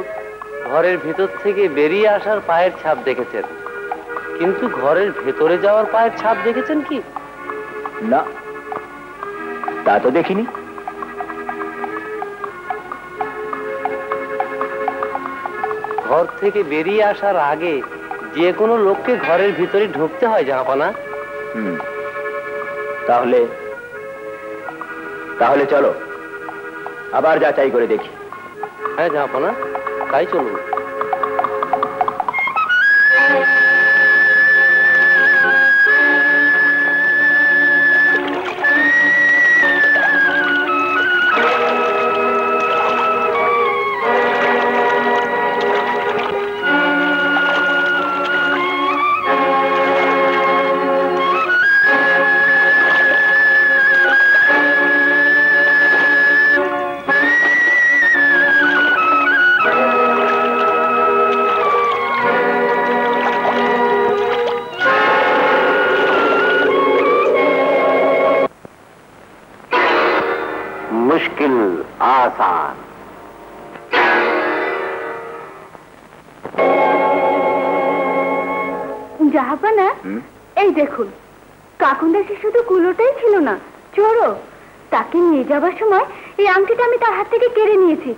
[SPEAKER 10] ঘরের ভেতর থেকে বেরিয়ে আসার পায়ের ছাপ দেখেছেন, কিন্তু ঘরের ভেতরে যাওয়ার পায়ের ছাপ দেখেছেন কি?
[SPEAKER 4] না, তা তো দেখিনি।
[SPEAKER 10] ঘর থেকে বেরিয়ে আসার আগে যে কোনো লোককে ঘরের ভিতরে ঢুকতে হয় জাহাপানা।
[SPEAKER 4] তাহলে তাহলে চলো আবার যাচাই করে দেখি।
[SPEAKER 10] হ্যাঁ জাহাপানা, তাই চলুন।
[SPEAKER 8] मुश्किल आसान।
[SPEAKER 3] জাহাপানা, এই দেখুন, কাকুন্দাসে শুধু কুলোটাই ছিল না, চোরও। তাকে নিয়ে যাবার সময় এই আংটিটা আমি তার হাত থেকে কেড়ে নিয়েছি।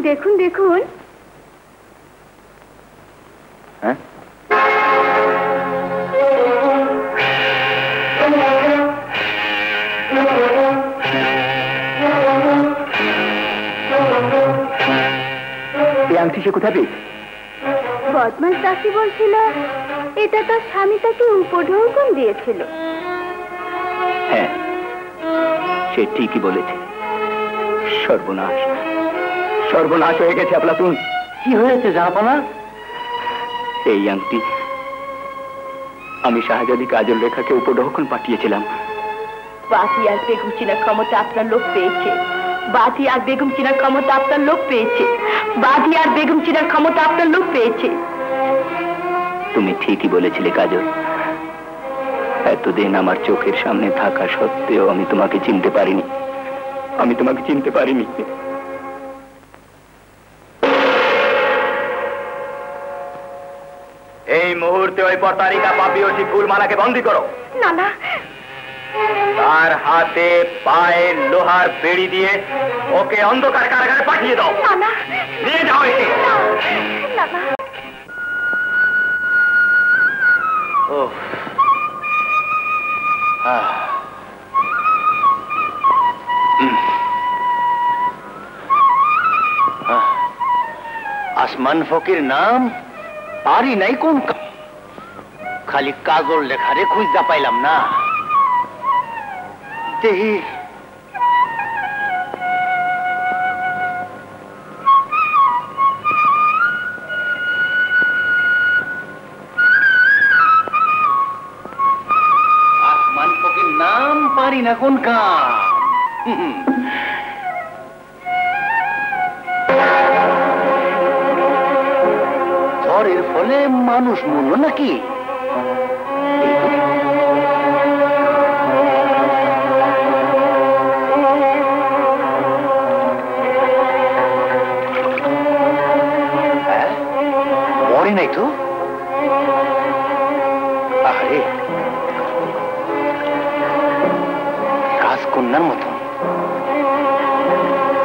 [SPEAKER 3] দেখুন দেখুন।
[SPEAKER 4] আংটি সে কোথায় পেয়েছে?
[SPEAKER 3] বদমাস দাসী বলছিল এটা তার স্বামী তাকে উপঢৌকন দিয়েছিল।
[SPEAKER 4] হ্যাঁ, সে ঠিকই বলেছে। সর্বনাশ, সর্বনাশ হয়ে গেছে আফলাতুন।
[SPEAKER 10] কি হয়েছে জাহাপানা?
[SPEAKER 4] এই আংটি আমি শাহজাদি কাজল রেখাকে উপঢৌকন পাঠিয়েছিলাম।
[SPEAKER 3] বাতিয়ার বেগম চিনার ক্ষমতা আপনার লোক পেয়েছে। বাতিয়ার বেগম চিনার ক্ষমতা আপনার লোক পেয়েছে। বাতিয়ার বেগম চিনার ক্ষমতা আপনার লোক পেয়েছে।
[SPEAKER 4] তুমি ঠিকই বলেছিলে কাজল। এতদিন আমার চোখের সামনে থাকা সত্ত্বেও আমি তোমাকে চিনতে পারিনি। আমি তোমাকে চিনতে পারিনি। এই মুহূর্তে ওই পরতারিকা পাপিয়সী ফুলমালাকে বন্দী করো।
[SPEAKER 3] না না,
[SPEAKER 4] তার হাতে পায়ে লোহার বেড়ি দিয়ে ওকে অন্ধকার কারাগারে পাঠিয়ে দাও।
[SPEAKER 3] না না,
[SPEAKER 4] নিয়ে যাও একে।
[SPEAKER 3] না না।
[SPEAKER 8] আসমান ফকির নাম পারি নাই কোন খালি কাজল লেখারে খুঁজা পাইলাম না। দেহি আসমান ফকির নাম পারি না কোন কাম। ঝড়ের ফলে মানুষ মরল নাকি? মরে নাই তো? আরে রাজকন্যার মতন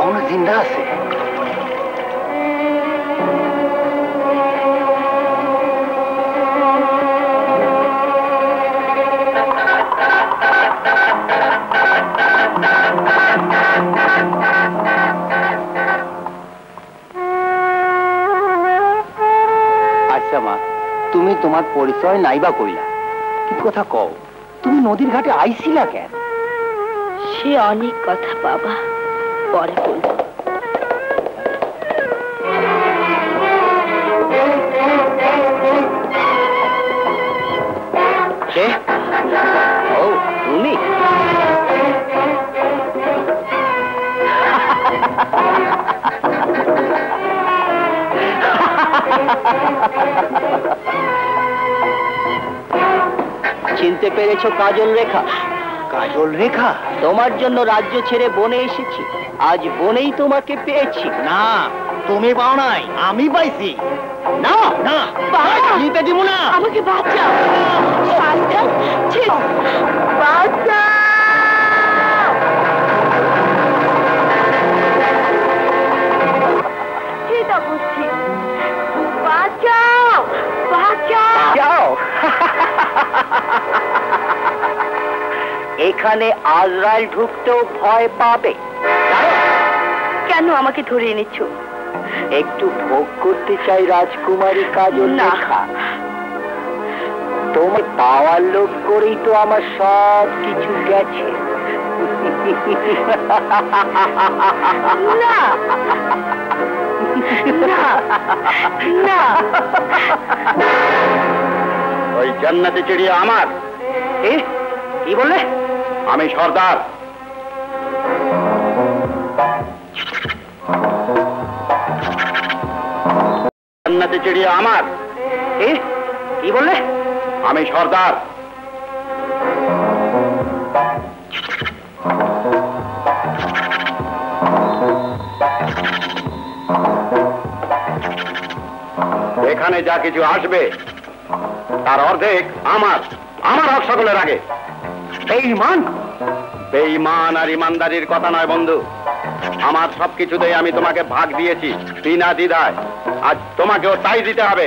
[SPEAKER 8] অন্য জিন্দা আছে। তুমি তোমার পরিচয় নাইবা কইলা, কিন্তু কথা কও, তুমি নদীর ঘাটে আইছিলা কেন?
[SPEAKER 3] সে অনেক কথা বাবা, পরে বলবো।
[SPEAKER 4] ও তুমি?
[SPEAKER 11] চিনতে পেরেছো কাজল রেখা?
[SPEAKER 8] কাজল রেখা?
[SPEAKER 11] তোমার জন্য রাজ্য ছেড়ে বনে এসেছি, আজ বনেই তোমাকে পেয়েছি।
[SPEAKER 8] না, তুমি পাও নাই, আমি পাইছি।
[SPEAKER 11] না
[SPEAKER 8] না, নিতে দিব না।
[SPEAKER 3] আমাকে বাঁচাও, বাঁচাও, বাঁচাও। ঠিক বলছি, বাঁচাও, বাঁচাও।
[SPEAKER 11] এখানে আজরাইল ঢুকতেও ভয় পাবে।
[SPEAKER 3] কেন আমাকে ধরিয়ে নিচ্ছ?
[SPEAKER 11] একটু ভোগ করতে চাই রাজকুমারী কাজল লেখা। তোমার পাওয়ার লোভ করেই তো আমার সব কিছু গেছে।
[SPEAKER 3] না না না,
[SPEAKER 1] ওই জান্নাতি চিড়িয়া আমার।
[SPEAKER 11] কি বললে?
[SPEAKER 1] আমি সর্দার। জান্নাতি চিড়িয়া আমার।
[SPEAKER 11] কি বললে?
[SPEAKER 1] আমি সর্দার। এখানে যা কিছু আসবে তার অর্ধেক আমার। আমার হক সকলের আগে।
[SPEAKER 11] বেঈমান?
[SPEAKER 1] বেঈমান আর ইমানদারির কথা নয় বন্ধু। আমার সবকিছুতেই আমি তোমাকে ভাগ দিয়েছি বিনা দ্বিধায়। আজ তোমাকেও তাই দিতে হবে।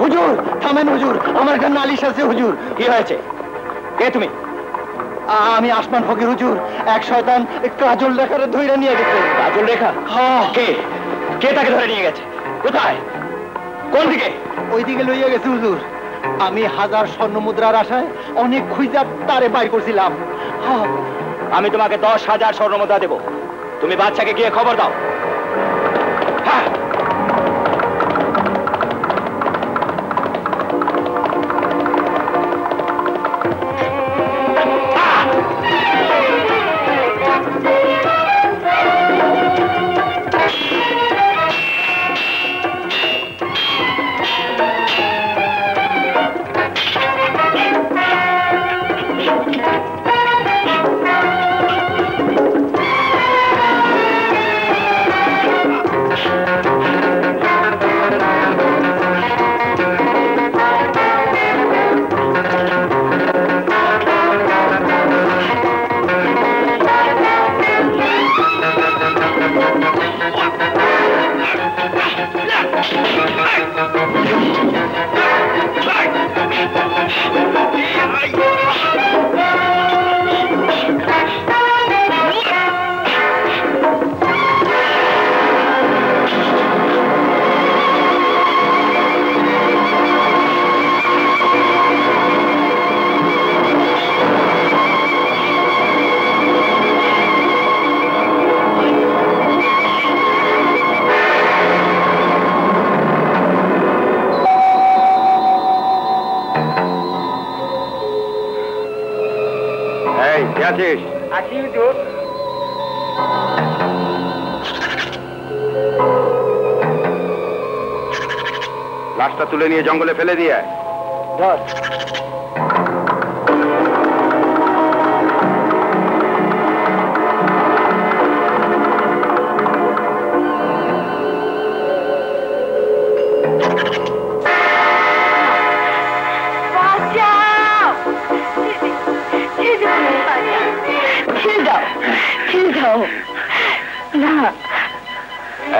[SPEAKER 11] হুজুর থামেন হুজুর, আমার এখানে নালিশ আছে হুজুর। কি হয়েছে? কে তুমি? আমি আসমান ফকির হুজুর। এক শয়তান কাজল রেখারে ধরে নিয়ে গেছে। কাজল রেখা? কে কে তাকে ধরে নিয়ে গেছে? কোথায়? কোন দিকে? ওই দিকে লইয়া গেছে হুজুর। আমি 1000 স্বর্ণ মুদ্রার আশায় অনেক খুঁজা তারে বাইর করছিলাম। আমি তোমাকে 10,000 স্বর্ণ মুদ্রা দেব। তুমি বাচ্চাকে গিয়ে খবর দাও। হ্যাঁ। লাশটা তুলে নিয়ে জঙ্গলে ফেলে দিয়ে ধর।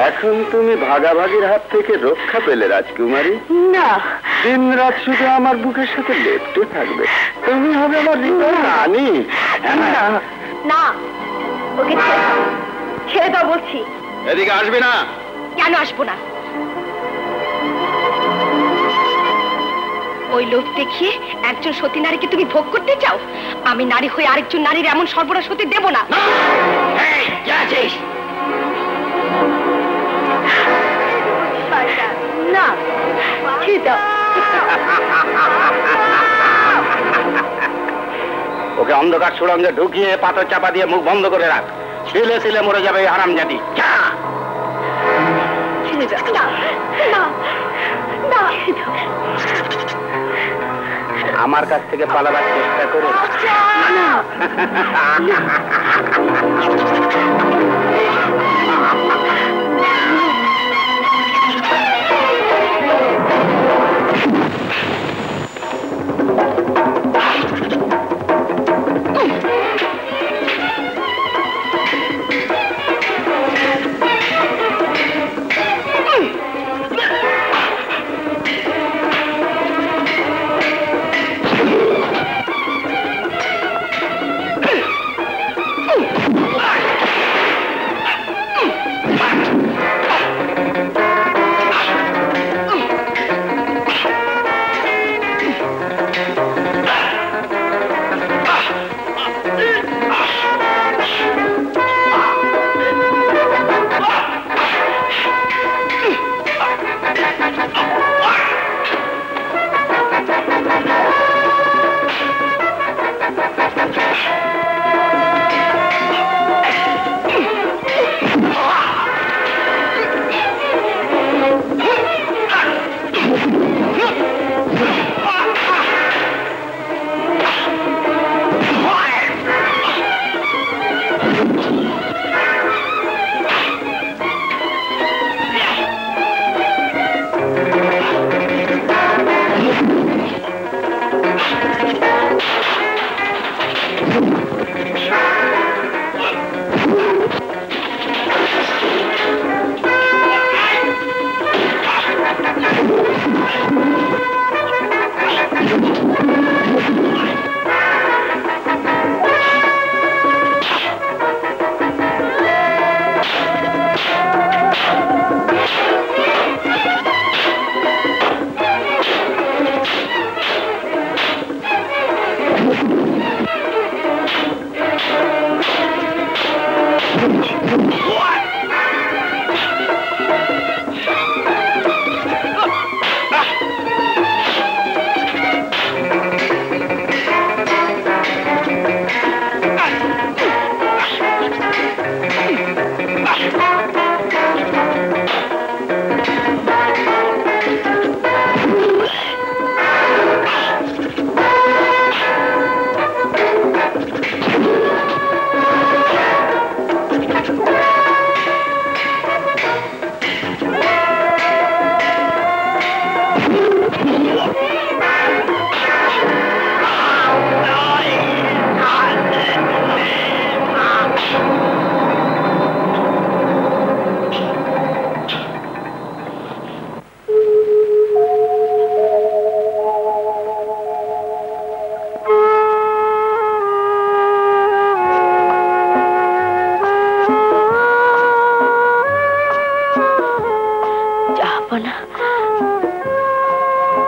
[SPEAKER 11] এখন তুমি ভাগাভাগির হাত থেকে রক্ষা পেলে রাজকুমারী।
[SPEAKER 3] না,
[SPEAKER 1] দিন রাত শুধু আমার বুকের সাথে লেপ্টে থাকবে। তুমি হবে আমার রানী।
[SPEAKER 3] না, ওকে ছেড়ে দাও বলছি।
[SPEAKER 1] এদিকে আসবি না।
[SPEAKER 3] কেন আসবো না? ওই লোভ দেখিয়ে একজন সতী নারীকে তুমি ভোগ করতে চাও? আমি নারী হয়ে আরেকজন নারীর এমন সর্বনাশ হতে দেব না। না
[SPEAKER 2] ওকে অন্ধকার সুড়ঙ্গে ঢুকিয়ে পাথর চাপা দিয়ে মুখ বন্ধ করে রাখ, ছিলে ছিলে মরে যাবে এই হারামজাদি। আমার কাছ থেকে পালাবার চেষ্টা করো।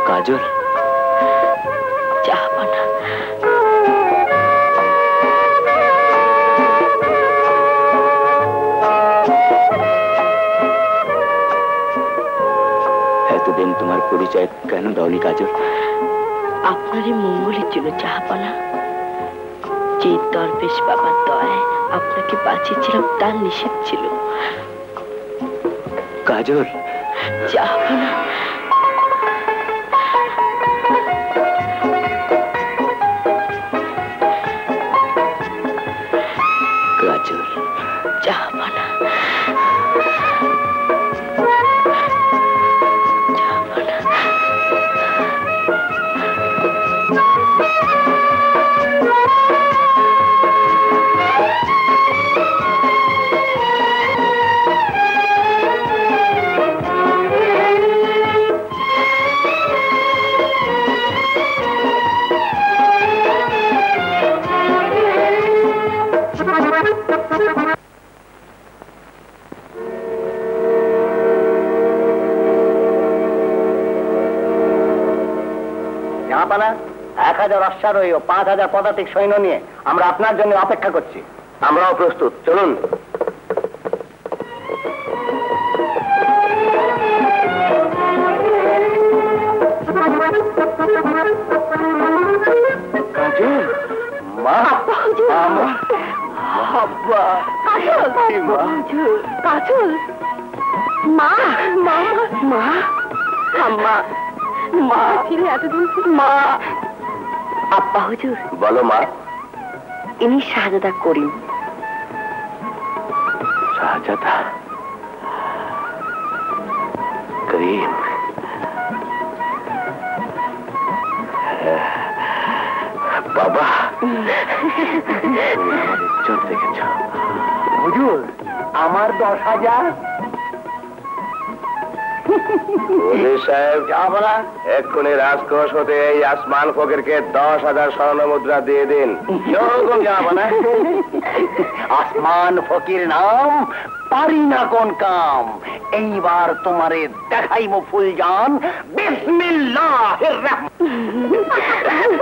[SPEAKER 11] কাজল,
[SPEAKER 3] যাব না।
[SPEAKER 11] এতদিন তোমার পরিচয় কেন দাওনি কাজল?
[SPEAKER 3] আপনারই মঙ্গলের জন্য জাহাপানা। যে দরবেশ বাবার দয়ায় আপনাকে বাঁচিয়েছিলাম তার নিষেধ ছিল।
[SPEAKER 11] কাজল,
[SPEAKER 3] জাহাপানা।
[SPEAKER 11] কাজল,
[SPEAKER 3] জাহাপানা।
[SPEAKER 4] জাহাপানা, 1000 অশ্বারোহী ও 5000 পদাতিক সৈন্য নিয়ে আমরা আপনার জন্য অপেক্ষা করছি।
[SPEAKER 1] আমরাও প্রস্তুত, চলুন।
[SPEAKER 11] কাজল, মা, আমার আব্বা,
[SPEAKER 3] কাজল, মা, মা, মা, আম্মা, মা, ফিরে এতদিন মা। আব্বা হুজুর।
[SPEAKER 1] বলো মা।
[SPEAKER 3] ইনি শাহজাদা করিম।
[SPEAKER 1] শাহজাদা করিম, বাবা আমার ইজ্জত দেখেছ।
[SPEAKER 11] হুজুর, আমার 10,000।
[SPEAKER 1] সাহেব এক্ষুনি রাজকোষ হতে এই আসমান ফকিরকে 10,000 স্বর্ণ মুদ্রা দিয়ে দিন।
[SPEAKER 11] আসমান ফকির নাম পারি না কোন কাম। এইবার তোমারে দেখাইমো ফুলজান। বিসমিল্লাহির রহমানির রহিম।